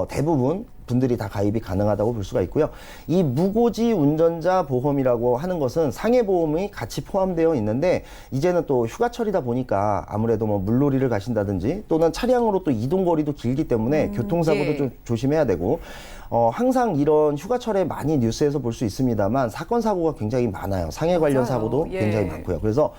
Speaker 4: 대부분 분들이 다 가입이 가능하다고 볼 수가 있고요. 이 무고지 운전자 보험이라고 하는 것은 상해보험이 같이 포함되어 있는데 이제는 또 휴가철이다 보니까 아무래도 뭐 물놀이를 가신다든지 또는 차량으로 또 이동거리도 길기 때문에 교통사고도
Speaker 2: 예.
Speaker 4: 좀 조심해야 되고 항상 이런 휴가철에 많이 뉴스에서 볼 수 있습니다만 사건 사고가 굉장히 많아요. 상해 관련
Speaker 2: 맞아요.
Speaker 4: 사고도
Speaker 2: 예.
Speaker 4: 굉장히 많고요. 그래서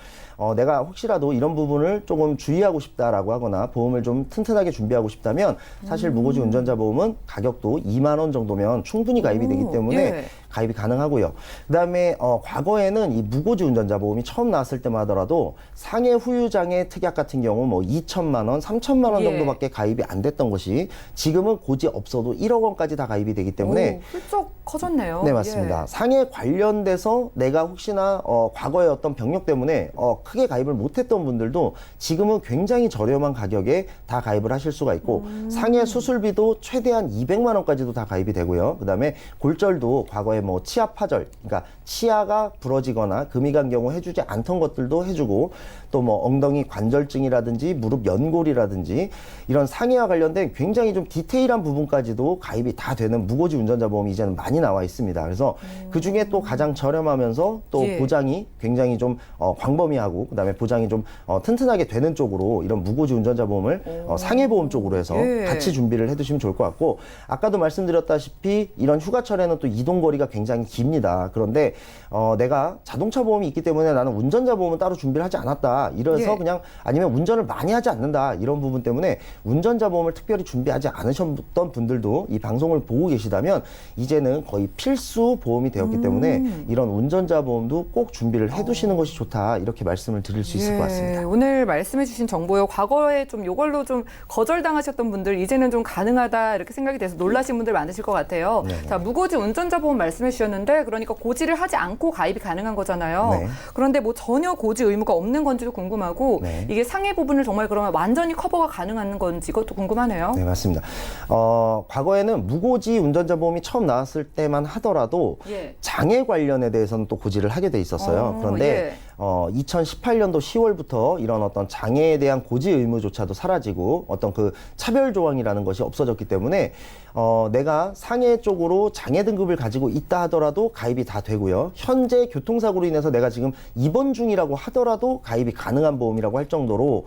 Speaker 4: 내가 혹시라도 이런 부분을 조금 주의하고 싶다라고 하거나 보험을 좀 튼튼하게 준비하고 싶다면 사실 무고지 운전자 보험은 가격도 2만 원 정도면 충분히 가입이 되기 때문에
Speaker 2: 예.
Speaker 4: 가입이 가능하고요. 그다음에 과거에는 이 무고지 운전자 보험이 처음 나왔을 때만 하더라도 상해 후유장애 특약 같은 경우 뭐 2천만 원, 3천만 원
Speaker 2: 예.
Speaker 4: 정도밖에 가입이 안 됐던 것이 지금은 고지 없어도 1억 원까지 다 가입이 되기 때문에
Speaker 2: 훌쩍 커졌네요.
Speaker 4: 네, 맞습니다. 상해 관련돼서 내가 혹시나 과거의 어떤 병력 때문에 크게 가입을 못했던 분들도 지금은 굉장히 저렴한 가격에 다 가입을 하실 수가 있고 상해 수술비도 최대한 200만 원까지도 다 가입이 되고요. 그다음에 골절도 과거에 뭐 치아 파절, 그러니까 치아가 부러지거나 금이 간 경우 해주지 않던 것들도 해주고 또 뭐 엉덩이 관절증이라든지 무릎 연골이라든지 이런 상해와 관련된 굉장히 좀 디테일한 부분까지도 가입이 다 되는 무고지 운전자 보험이 이제는 많이 나와 있습니다. 그래서 그 중에 또 가장 저렴하면서 또
Speaker 2: 예.
Speaker 4: 보장이 굉장히 좀 광범위하고 그다음에 보장이 좀 튼튼하게 되는 쪽으로 이런 무고지 운전자 보험을 상해 보험 쪽으로 해서
Speaker 2: 예.
Speaker 4: 같이 준비를 해두시면 좋을 것 같고, 아까도 말씀드렸다시피 이런 휴가철에는 또 이동 거리가 굉장히 깁니다. 그런데 내가 자동차 보험이 있기 때문에 나는 운전자 보험은 따로 준비를 하지 않았다. 이래서
Speaker 2: 예.
Speaker 4: 그냥 아니면 운전을 많이 하지 않는다. 이런 부분 때문에 운전자 보험을 특별히 준비하지 않으셨던 분들도 이 방송을 보고 계시다면 이제는 거의 필수 보험이 되었기 때문에 이런 운전자 보험도 꼭 준비를 해두시는 것이 좋다. 이렇게 말씀을 드릴 수 있을 것 같습니다.
Speaker 2: 오늘 말씀해주신 정보요. 과거에 좀 이걸로 좀 거절당하셨던 분들 이제는 좀 가능하다 이렇게 생각이 돼서 놀라신 분들 많으실 것 같아요.
Speaker 4: 네네.
Speaker 2: 자, 무고지 운전자 보험 말씀해 주셨는데 그러니까 고지를 하지 않고 가입이 가능한 거잖아요.
Speaker 4: 네.
Speaker 2: 그런데 뭐 전혀 고지 의무가 없는 건지도 궁금하고
Speaker 4: 네.
Speaker 2: 이게 상해 부분을 정말 그러면 완전히 커버가 가능한 건지 이것도 궁금하네요.
Speaker 4: 네, 맞습니다. 과거에는 무고지 운전자 보험이 처음 나왔을 때만 하더라도
Speaker 2: 예.
Speaker 4: 장애 관련에 대해서는 또 고지를 하게 돼 있었어요. 그런데 2018년도 10월부터 이런 어떤 장애에 대한 고지 의무조차도 사라지고 어떤 그 차별 조항이라는 것이 없어졌기 때문에 내가 상해 쪽으로 장애 등급을 가지고 있다 하더라도 가입이 다 되고요. 현재 교통사고로 인해서 내가 지금 입원 중이라고 하더라도 가입이 가능한 보험이라고 할 정도로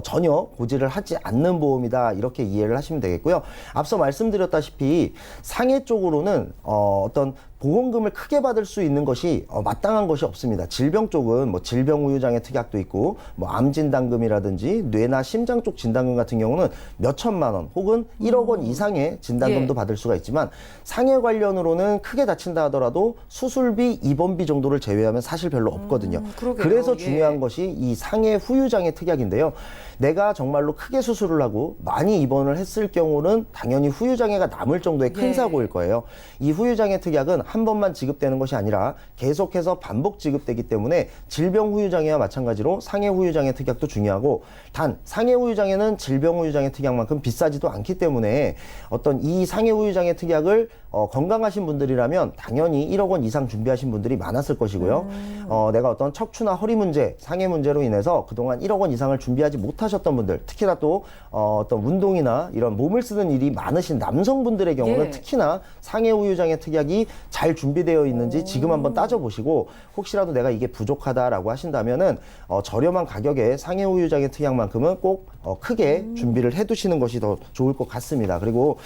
Speaker 4: 전혀 고지를 하지 않는 보험이다. 이렇게 이해를 하시면 되겠고요. 앞서 말씀드렸다시피 상해 쪽으로는 어떤 보험금을 크게 받을 수 있는 것이 마땅한 것이 없습니다. 질병 쪽은 뭐 질병우유장애 특약도 있고 뭐 암진단금이라든지 뇌나 심장 쪽 진단금 같은 경우는 몇 천만 원 혹은 1억 원 이상의 진단금도
Speaker 2: 예.
Speaker 4: 받을 수가 있지만 상해 관련으로는 크게 다친다 하더라도 수술비, 입원비 정도를 제외하면 사실 별로 없거든요.
Speaker 2: 그러게요.
Speaker 4: 그래서
Speaker 2: 예.
Speaker 4: 중요한 것이 이 상해 후유장애 특약인데요. 내가 정말로 크게 수술을 하고 많이 입원을 했을 경우는 당연히 후유장애가 남을 정도의 큰
Speaker 2: 예.
Speaker 4: 사고일 거예요. 이 후유장애 특약은 한 번만 지급되는 것이 아니라 계속해서 반복 지급되기 때문에 질병 후유장애와 마찬가지로 상해 후유장애 특약도 중요하고, 단 상해 후유장애는 질병 후유장애 특약만큼 비싸지도 않기 때문에 어떤 이 상해 후유장애 특약을 건강하신 분들이라면 당연히 1억 원 이상 준비하신 분들이 많았을 것이고요. 내가 어떤 척추나 허리 문제, 상해 문제로 인해서 그동안 1억 원 이상을 준비하지 못하셨던 분들, 특히나 또 어떤 운동이나 이런 몸을 쓰는 일이 많으신 남성분들의 경우는
Speaker 2: 예.
Speaker 4: 특히나 상해 후유장애 특약이 잘 준비되어 있는지 지금 한번 따져보시고, 혹시라도 내가 이게 부족하다라고 하신다면은 저렴한 가격에 상해 후유장애 특약만큼은 꼭 크게 준비를 해두시는 것이 더 좋을 것 같습니다. 그리고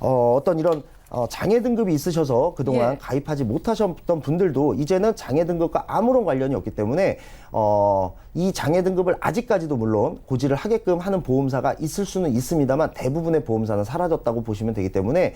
Speaker 4: 어떤 이런 장애 등급이 있으셔서 그동안
Speaker 2: 예.
Speaker 4: 가입하지 못하셨던 분들도 이제는 장애 등급과 아무런 관련이 없기 때문에 이 장애 등급을 아직까지도 물론 고지를 하게끔 하는 보험사가 있을 수는 있습니다만 대부분의 보험사는 사라졌다고 보시면 되기 때문에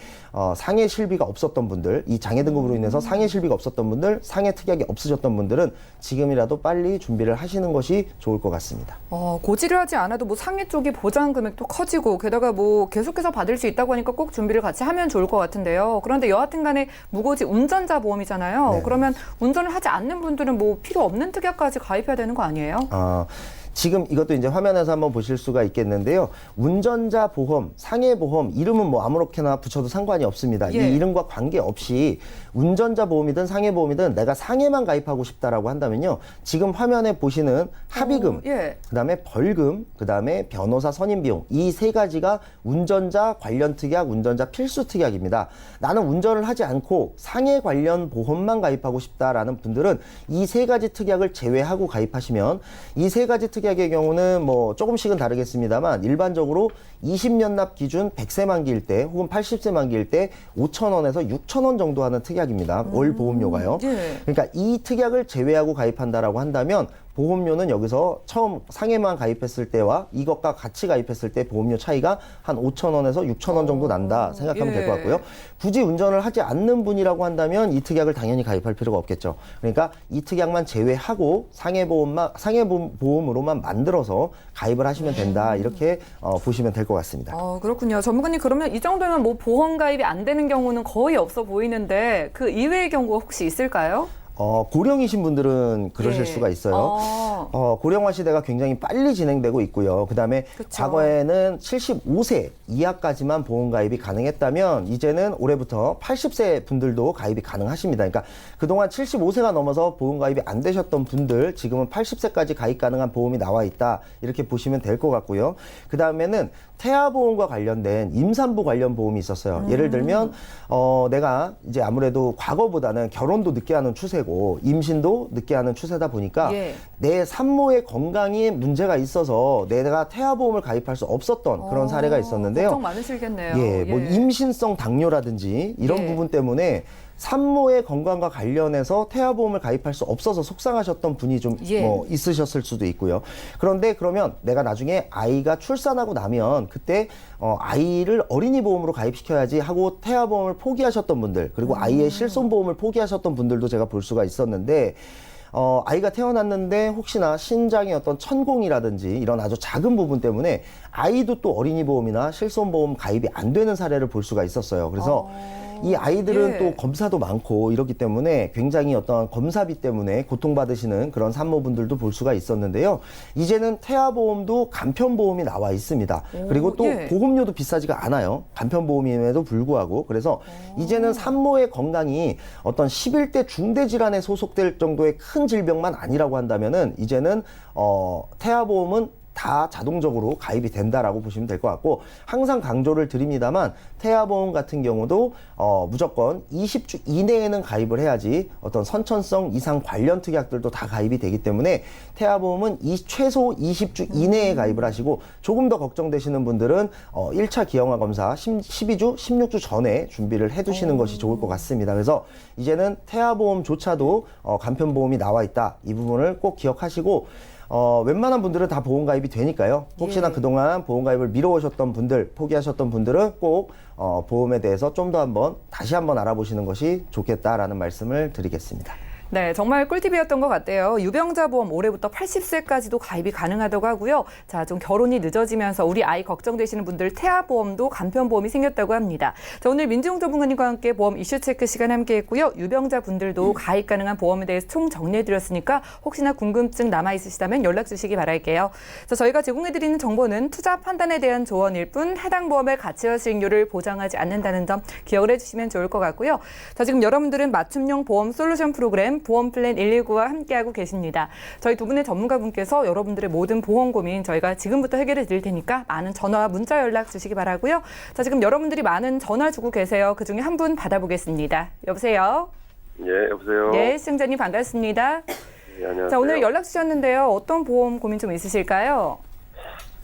Speaker 4: 상해 실비가 없었던 분들, 이 장애 등급으로 인해서 상해 실비가 없었던 분들, 상해 특약이 없으셨던 분들은 지금이라도 빨리 준비를 하시는 것이 좋을 것 같습니다.
Speaker 2: 고지를 하지 않아도 뭐 상해 쪽이 보장 금액도 커지고 게다가 뭐 계속해서 받을 수 있다고 하니까 꼭 준비를 같이 하면 좋을 것 같은데요. 그런데 여하튼 간에 무고지 운전자 보험이잖아요.
Speaker 4: 네.
Speaker 2: 그러면 운전을 하지 않는 분들은 뭐 필요 없는 특약까지 가입해야 되는 거 아니에요?
Speaker 4: 지금 이것도 이제 화면에서 한번 보실 수가 있겠는데요. 운전자 보험, 상해 보험, 이름은 뭐 아무렇게나 붙여도 상관이 없습니다.
Speaker 2: 예.
Speaker 4: 이 이름과 관계없이 운전자 보험이든 상해 보험이든 내가 상해만 가입하고 싶다라고 한다면요. 지금 화면에 보시는 합의금,
Speaker 2: 예.
Speaker 4: 그다음에 벌금, 그다음에 변호사 선임 비용, 이 세 가지가 운전자 관련 특약, 운전자 필수 특약입니다. 나는 운전을 하지 않고 상해 관련 보험만 가입하고 싶다라는 분들은 이 세 가지 특약을 제외하고 가입하시면, 이 세 가지 특약의 경우는 뭐 조금씩은 다르겠습니다만 일반적으로 20년 납 기준 100세 만기일 때 혹은 80세 만기일 때 5,000원에서 6,000원 정도 하는 특약입니다. 월 보험료가요.
Speaker 2: 예.
Speaker 4: 그러니까 이 특약을 제외하고 가입한다라고 한다면 보험료는 여기서 처음 상해만 가입했을 때와 이것과 같이 가입했을 때 보험료 차이가 한 5,000원에서 6,000원 정도 난다 생각하면 될 것 같고요. 굳이 운전을 하지 않는 분이라고 한다면 이 특약을 당연히 가입할 필요가 없겠죠. 그러니까 이 특약만 제외하고 상해보험으로만 만들어서 가입을 하시면 된다. 이렇게 보시면 될 것 같습니다.
Speaker 2: 그렇군요. 전문가님, 그러면 이 정도면 뭐 보험 가입이 안 되는 경우는 거의 없어 보이는데 그 이외의 경우가 혹시 있을까요?
Speaker 4: 고령이신 분들은 그러실
Speaker 2: 예.
Speaker 4: 수가 있어요. 고령화 시대가 굉장히 빨리 진행되고 있고요. 그다음에
Speaker 2: 그쵸.
Speaker 4: 과거에는 75세 이하까지만 보험 가입이 가능했다면 이제는 올해부터 80세 분들도 가입이 가능하십니다. 그러니까 그동안 75세가 넘어서 보험 가입이 안 되셨던 분들 지금은 80세까지 가입 가능한 보험이 나와 있다. 이렇게 보시면 될 것 같고요. 그다음에는 태아보험과 관련된 임산부 관련 보험이 있었어요. 예를 들면 내가 이제 아무래도 과거보다는 결혼도 늦게 하는 추세고 임신도 늦게 하는 추세다 보니까
Speaker 2: 예.
Speaker 4: 내 산모의 건강에 문제가 있어서 내가 태아보험을 가입할 수 없었던 그런 사례가 있었는데요.
Speaker 2: 걱정 많으시겠네요.
Speaker 4: 예, 뭐 임신성 당뇨라든지 이런
Speaker 2: 예.
Speaker 4: 부분 때문에 산모의 건강과 관련해서 태아보험을 가입할 수 없어서 속상하셨던 분이 좀
Speaker 2: 예.
Speaker 4: 뭐 있으셨을 수도 있고요. 그런데 그러면 내가 나중에 아이가 출산하고 나면 그때 아이를 어린이 보험으로 가입시켜야지 하고 태아보험을 포기하셨던 분들, 그리고 아이의 실손보험을 포기하셨던 분들도 제가 볼 수가 있었는데 아이가 태어났는데 혹시나 신장의 어떤 천공이라든지 이런 아주 작은 부분 때문에 아이도 또 어린이 보험이나 실손보험 가입이 안 되는 사례를 볼 수가 있었어요. 그래서 이 아이들은
Speaker 2: 예.
Speaker 4: 또 검사도 많고 이렇기 때문에 굉장히 어떤 검사비 때문에 고통받으시는 그런 산모분들도 볼 수가 있었는데요. 이제는 태아보험도 간편보험이 나와 있습니다. 그리고 또
Speaker 2: 예.
Speaker 4: 보험료도 비싸지가 않아요. 간편보험임에도 불구하고. 그래서 이제는 산모의 건강이 어떤 11대 중대질환에 소속될 정도의 큰 질병만 아니라고 한다면은 이제는 태아보험은 다 자동적으로 가입이 된다라고 보시면 될 것 같고, 항상 강조를 드립니다만 태아보험 같은 경우도 무조건 20주 이내에는 가입을 해야지 어떤 선천성 이상 관련 특약들도 다 가입이 되기 때문에 태아보험은 최소 20주 이내에 가입을 하시고, 조금 더 걱정되시는 분들은 1차 기형아 검사 12주, 16주 전에 준비를 해두시는 것이 좋을 것 같습니다. 그래서 이제는 태아보험조차도 간편보험이 나와 있다. 이 부분을 꼭 기억하시고, 웬만한 분들은 다 보험 가입이 되니까요. 혹시나
Speaker 2: 예.
Speaker 4: 그동안 보험 가입을 미뤄오셨던 분들, 포기하셨던 분들은 꼭 보험에 대해서 좀 더 다시 한번 알아보시는 것이 좋겠다라는 말씀을 드리겠습니다.
Speaker 2: 네, 정말 꿀팁이었던 것 같아요. 유병자 보험 올해부터 80세까지도 가입이 가능하다고 하고요. 자, 좀 결혼이 늦어지면서 우리 아이 걱정되시는 분들 태아보험도 간편보험이 생겼다고 합니다. 자, 오늘 민지용 전문가님과 함께 보험 이슈 체크 시간 함께했고요. 유병자 분들도 가입 가능한 보험에 대해서 총 정리해드렸으니까 혹시나 궁금증 남아있으시다면 연락 주시기 바랄게요. 자, 저희가 제공해드리는 정보는 투자 판단에 대한 조언일 뿐 해당 보험의 가치와 수익률을 보장하지 않는다는 점 기억을 해주시면 좋을 것 같고요. 자, 지금 여러분들은 맞춤형 보험 솔루션 프로그램 보험 플랜 119와 함께하고 계십니다. 저희 두 분의 전문가분께서 여러분들의 모든 보험 고민 저희가 지금부터 해결해 드릴 테니까 많은 전화와 문자 연락 주시기 바라고요. 자, 지금 여러분들이 많은 전화 주고 계세요. 그중에 한 분 받아보겠습니다. 여보세요?
Speaker 5: 예, 여보세요?
Speaker 2: 네, 시청자님 반갑습니다.
Speaker 5: 예, 안녕하세요.
Speaker 2: 자, 오늘 연락 주셨는데요. 어떤 보험 고민 좀 있으실까요?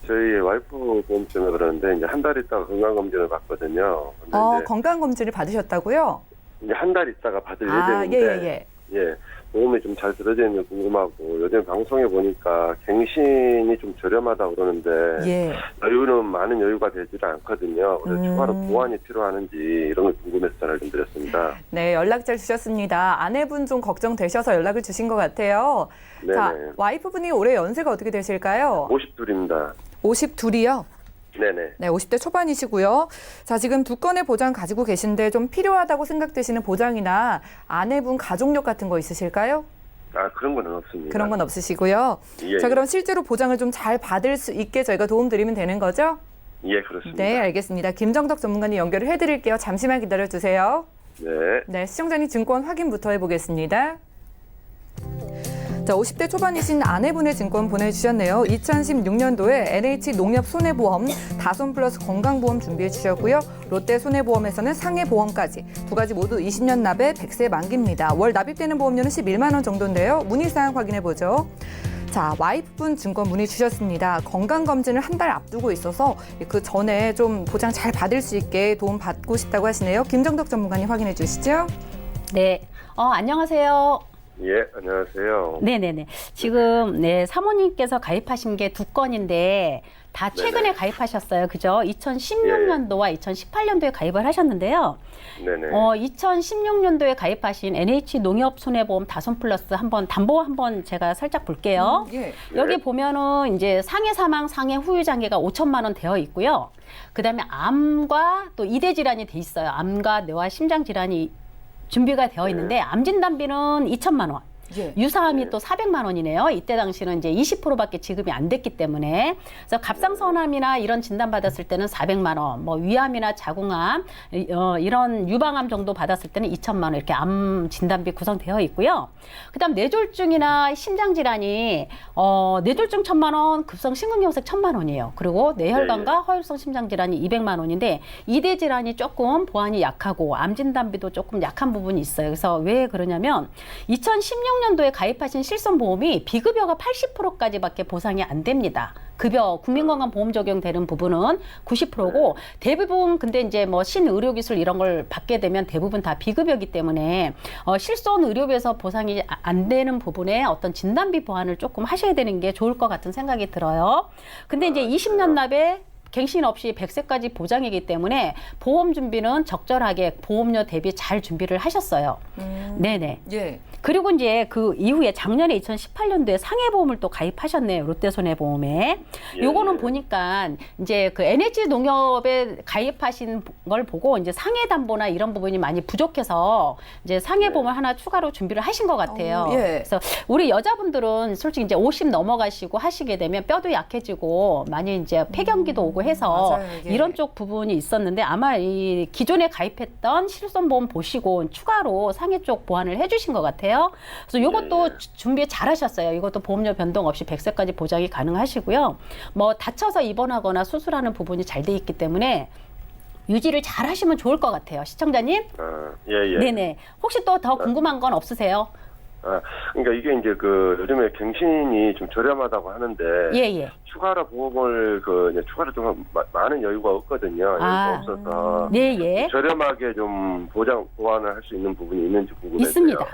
Speaker 5: 저희 와이프 보험 때문에 그러는데, 이제 한 달 있다가 건강검진을 받거든요. 근데 이제
Speaker 2: 건강검진을 받으셨다고요?
Speaker 5: 이제 한 달 있다가 받을
Speaker 2: 아,
Speaker 5: 예정인데,
Speaker 2: 예.
Speaker 5: 보험이 좀 잘 들어져 있는 게 궁금하고, 요즘 방송에 보니까 갱신이 좀 저렴하다 그러는데,
Speaker 2: 예.
Speaker 5: 여유는 많은 여유가 되지를 않거든요. 그래서 추가로 보완이 필요하는지 이런 걸 궁금해서 전화를 좀 드렸습니다.
Speaker 2: 네, 연락 잘 주셨습니다. 아내분 좀 걱정되셔서 연락을 주신 것 같아요.
Speaker 5: 네네.
Speaker 2: 자, 와이프분이 올해 연세가 어떻게 되실까요?
Speaker 5: 52입니다.
Speaker 2: 52이요?
Speaker 5: 네네.
Speaker 2: 네, 50대 초반이시고요. 자, 지금 두 건의 보장 가지고 계신데 좀 필요하다고 생각되시는 보장이나 아내분 가족력 같은 거 있으실까요?
Speaker 5: 아, 그런 건 없습니다.
Speaker 2: 그런 건 없으시고요.
Speaker 5: 예,
Speaker 2: 자,
Speaker 5: 예.
Speaker 2: 그럼 실제로 보장을 좀 잘 받을 수 있게 저희가 도움 드리면 되는 거죠?
Speaker 5: 예, 그렇습니다.
Speaker 2: 네, 알겠습니다. 김정덕 전문가님 연결을 해드릴게요. 잠시만 기다려주세요.
Speaker 5: 네.
Speaker 2: 네, 시청자님 증권 확인부터 해보겠습니다. 자, 50대 초반이신 아내분의 증권 보내주셨네요. 2016년도에 NH농협손해보험, 다손플러스 건강보험 준비해 주셨고요. 롯데손해보험에서는 상해보험까지 두 가지 모두 20년 납에 100세 만기입니다. 월 납입되는 보험료는 11만 원 정도인데요. 문의사항 확인해보죠. 자, 와이프분 증권 문의 주셨습니다. 건강검진을 한 달 앞두고 있어서 그 전에 좀 보장 잘 받을 수 있게 도움 받고 싶다고 하시네요. 김정덕 전문가님 확인해 주시죠.
Speaker 3: 네. 안녕하세요.
Speaker 5: 예, 안녕하세요.
Speaker 3: 네네네. 지금 사모님께서 가입하신 게 두 건인데 다 최근에 가입하셨어요. 그죠? 2016년도와 2018년도에 가입을 하셨는데요.
Speaker 5: 네네.
Speaker 3: 2016년도에 가입하신 NH농협손해보험 다손플러스 담보 한번 제가 살짝 볼게요.
Speaker 2: 예.
Speaker 3: 여기 보면은 이제 상해 사망, 상해 후유 장애가 5천만 원 되어 있고요. 그다음에 암과 또 이대 질환이 돼 있어요. 암과 뇌와 심장 질환이 준비가 되어 있는데 암 진단비는 2천만 원.
Speaker 2: 예.
Speaker 3: 유사암이 또 400만 원이네요. 이때 당시는 이제 20%밖에 지급이 안 됐기 때문에. 그래서 갑상선암이나 이런 진단 받았을 때는 400만 원, 뭐 위암이나 자궁암, 이런 유방암 정도 받았을 때는 2천만 원 이렇게 암 진단비 구성되어 있고요. 그다음 뇌졸중이나 심장 질환이 뇌졸중 1,000만 원, 급성 심근경색 1,000만 원이에요. 그리고 뇌혈관과 허혈성 심장 질환이 200만 원인데 이대 질환이 조금 보안이 약하고 암 진단비도 조금 약한 부분이 있어요. 그래서 왜 그러냐면 2016년도에 가입하신 실손보험이 비급여가 80%까지밖에 보상이 안 됩니다. 급여 국민건강보험 적용되는 부분은 90%고 대부분 근데 이제 뭐 신의료기술 이런 걸 받게 되면 대부분 다 비급여기 때문에 실손 의료비에서 보상이 안 되는 부분에 어떤 진단비 보완을 조금 하셔야 되는 게 좋을 것 같은 생각이 들어요. 근데 이제 20년 납에 갱신 없이 100세까지 보장이기 때문에 보험 준비는 적절하게 보험료 대비 잘 준비를 하셨어요. 네네.
Speaker 2: 예.
Speaker 3: 그리고 이제 그 이후에 작년에 2018년도에 상해보험을 또 가입하셨네요. 롯데손해보험에.
Speaker 5: 예,
Speaker 3: 요거는
Speaker 5: 예.
Speaker 3: 보니까 이제 그 NH 농협에 가입하신 걸 보고 이제 상해담보나 이런 부분이 많이 부족해서 이제 상해보험을 하나 추가로 준비를 하신 것 같아요.
Speaker 2: 예.
Speaker 3: 그래서 우리 여자분들은 솔직히 이제 50 넘어가시고 하시게 되면 뼈도 약해지고 많이 이제 폐경기도 오고 해서
Speaker 2: 맞아요, 예.
Speaker 3: 이런 쪽 부분이 있었는데 아마 이 기존에 가입했던 실손보험 보시고 추가로 상해 쪽 보완을 해주신 것 같아요. 그래서 이것도 준비 잘하셨어요. 이것도 보험료 변동 없이 100세까지 보장이 가능하시고요. 뭐 다쳐서 입원하거나 수술하는 부분이 잘 돼 있기 때문에 유지를 잘 하시면 좋을 것 같아요. 시청자님.
Speaker 5: 예.
Speaker 3: 네네. 혹시 또 더 궁금한 건 없으세요?
Speaker 5: 그러니까 이게 이제 그 요즘에 갱신이 좀 저렴하다고 하는데
Speaker 3: 예.
Speaker 5: 추가로 보험을 이제 추가로 좀 많은 여유가 없거든요. 여유가 없어서
Speaker 3: 네.
Speaker 5: 저렴하게 좀 보완을 할 수 있는 부분이 있는지 궁금해요.
Speaker 3: 있습니다.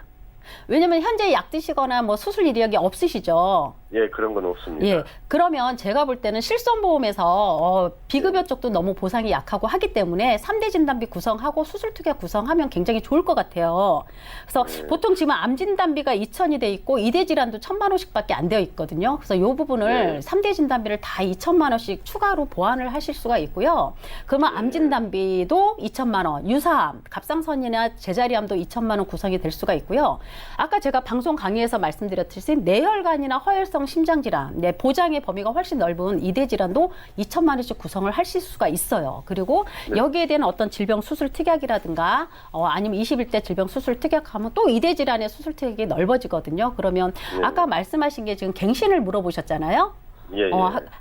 Speaker 3: 왜냐면 현재 약 드시거나 뭐 수술 이력이 없으시죠?
Speaker 5: 예, 그런 건 없습니다.
Speaker 3: 예. 그러면 제가 볼 때는 실손보험에서 비급여 쪽도 너무 보상이 약하고 하기 때문에 3대 진단비 구성하고 수술특약 구성하면 굉장히 좋을 것 같아요. 그래서 보통 지금 암 진단비가 2천이 돼 있고 2대 질환도 1,000만 원씩밖에 안 되어 있거든요. 그래서 이 부분을 3대 진단비를 다 2천만 원씩 추가로 보완을 하실 수가 있고요. 그러면 암 진단비도 2천만 원, 유사암, 갑상선이나 제자리암도 2천만 원 구성이 될 수가 있고요. 아까 제가 방송 강의에서 말씀드렸듯이 뇌혈관이나 허혈성 심장질환, 보장의 범위가 훨씬 넓은 이대 질환도 2천만 원씩 구성을 하실 수가 있어요. 그리고 여기에 대한 어떤 질병 수술 특약이라든가 아니면 21대 질병 수술 특약하면 또 이대 질환의 수술 특약이 넓어지거든요. 그러면 아까 말씀하신 게 지금 갱신을 물어보셨잖아요.
Speaker 5: 예.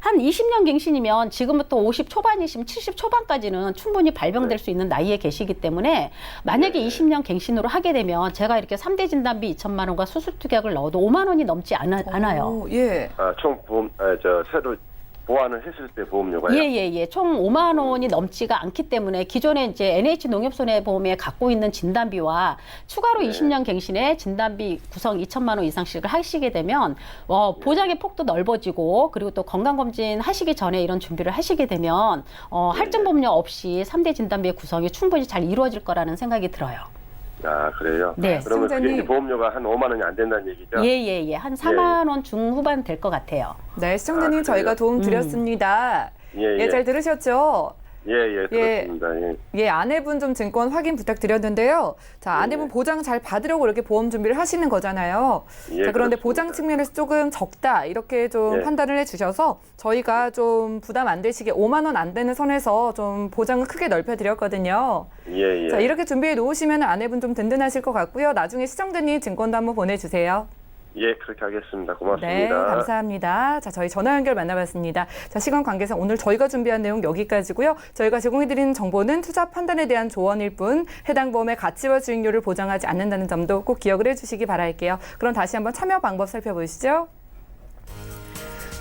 Speaker 3: 한 20년 갱신이면 지금부터 50 초반이시면 70 초반까지는 충분히 발병될 수 있는 나이에 계시기 때문에 만약에 20년 갱신으로 하게 되면 제가 이렇게 3대 진단비 2천만 원과 수술 특약을 넣어도 5만 원이 넘지 않아요.
Speaker 2: 예.
Speaker 5: 총 보험 새로 보완을 했을 때 보험료가요?
Speaker 3: 예. 총 5만 원이 넘지가 않기 때문에 기존에 이제 NH 농협손해보험에 갖고 있는 진단비와 추가로 20년 갱신에 진단비 구성 2천만 원 이상씩을 하시게 되면 보장의 폭도 넓어지고 그리고 또 건강검진 하시기 전에 이런 준비를 하시게 되면 할증보험료 없이 3대 진단비의 구성이 충분히 잘 이루어질 거라는 생각이 들어요.
Speaker 5: 그래요?
Speaker 3: 네.
Speaker 5: 그러면 그게
Speaker 2: 시청자님.
Speaker 5: 이제 보험료가 한 5만 원이 안 된다는 얘기죠?
Speaker 3: 예. 한 4만 원 중후반 될 것 같아요.
Speaker 2: 네, 시청자님 저희가 도움 드렸습니다.
Speaker 5: 예.
Speaker 2: 잘 들으셨죠?
Speaker 5: 예, 그렇습니다. 예.
Speaker 2: 아내분 좀 증권 확인 부탁드렸는데요. 자, 아내분 보장 잘 받으려고 이렇게 보험 준비를 하시는 거잖아요.
Speaker 5: 예,
Speaker 2: 자, 그런데
Speaker 5: 그렇습니다.
Speaker 2: 보장 측면에서 조금 적다 이렇게 좀
Speaker 5: 예.
Speaker 2: 판단을 해주셔서 저희가 좀 부담 안 되시게 5만 원 안 되는 선에서 좀 보장을 크게 넓혀드렸거든요.
Speaker 5: 예.
Speaker 2: 자, 이렇게 준비해 놓으시면 아내분 좀 든든하실 것 같고요. 나중에 시청자님 증권도 한번 보내주세요.
Speaker 5: 예, 그렇게 하겠습니다. 고맙습니다.
Speaker 2: 네, 감사합니다. 자, 저희 전화 연결 만나봤습니다. 자, 시간 관계상 오늘 저희가 준비한 내용 여기까지고요. 저희가 제공해드리는 정보는 투자 판단에 대한 조언일 뿐 해당 보험의 가치와 수익률을 보장하지 않는다는 점도 꼭 기억을 해주시기 바랄게요. 그럼 다시 한번 참여 방법 살펴보시죠.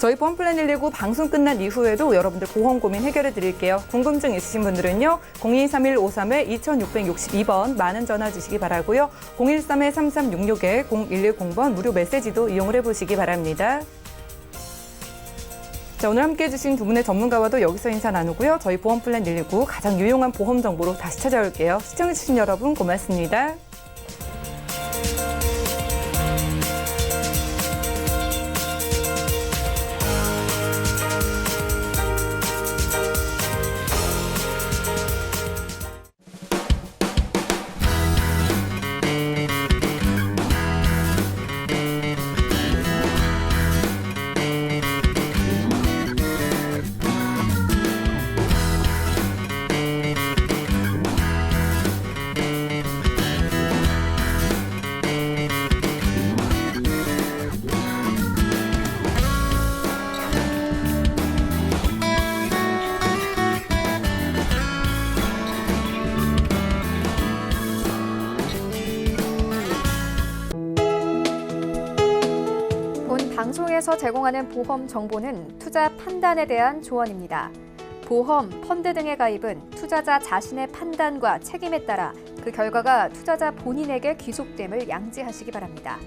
Speaker 2: 저희 보험 플랜 119 방송 끝난 이후에도 여러분들 보험 고민 해결해 드릴게요. 궁금증 있으신 분들은요. 023153-2662번 많은 전화 주시기 바라고요. 013-3366-0110번 무료 메시지도 이용을 해보시기 바랍니다. 자, 오늘 함께해 주신 두 분의 전문가와도 여기서 인사 나누고요. 저희 보험 플랜 119 가장 유용한 보험 정보로 다시 찾아올게요. 시청해 주신 여러분 고맙습니다.
Speaker 1: 보험사에서 제공하는 보험 정보는 투자 판단에 대한 조언입니다. 보험, 펀드 등의 가입은 투자자 자신의 판단과 책임에 따라 그 결과가 투자자 본인에게 귀속됨을 양지하시기 바랍니다.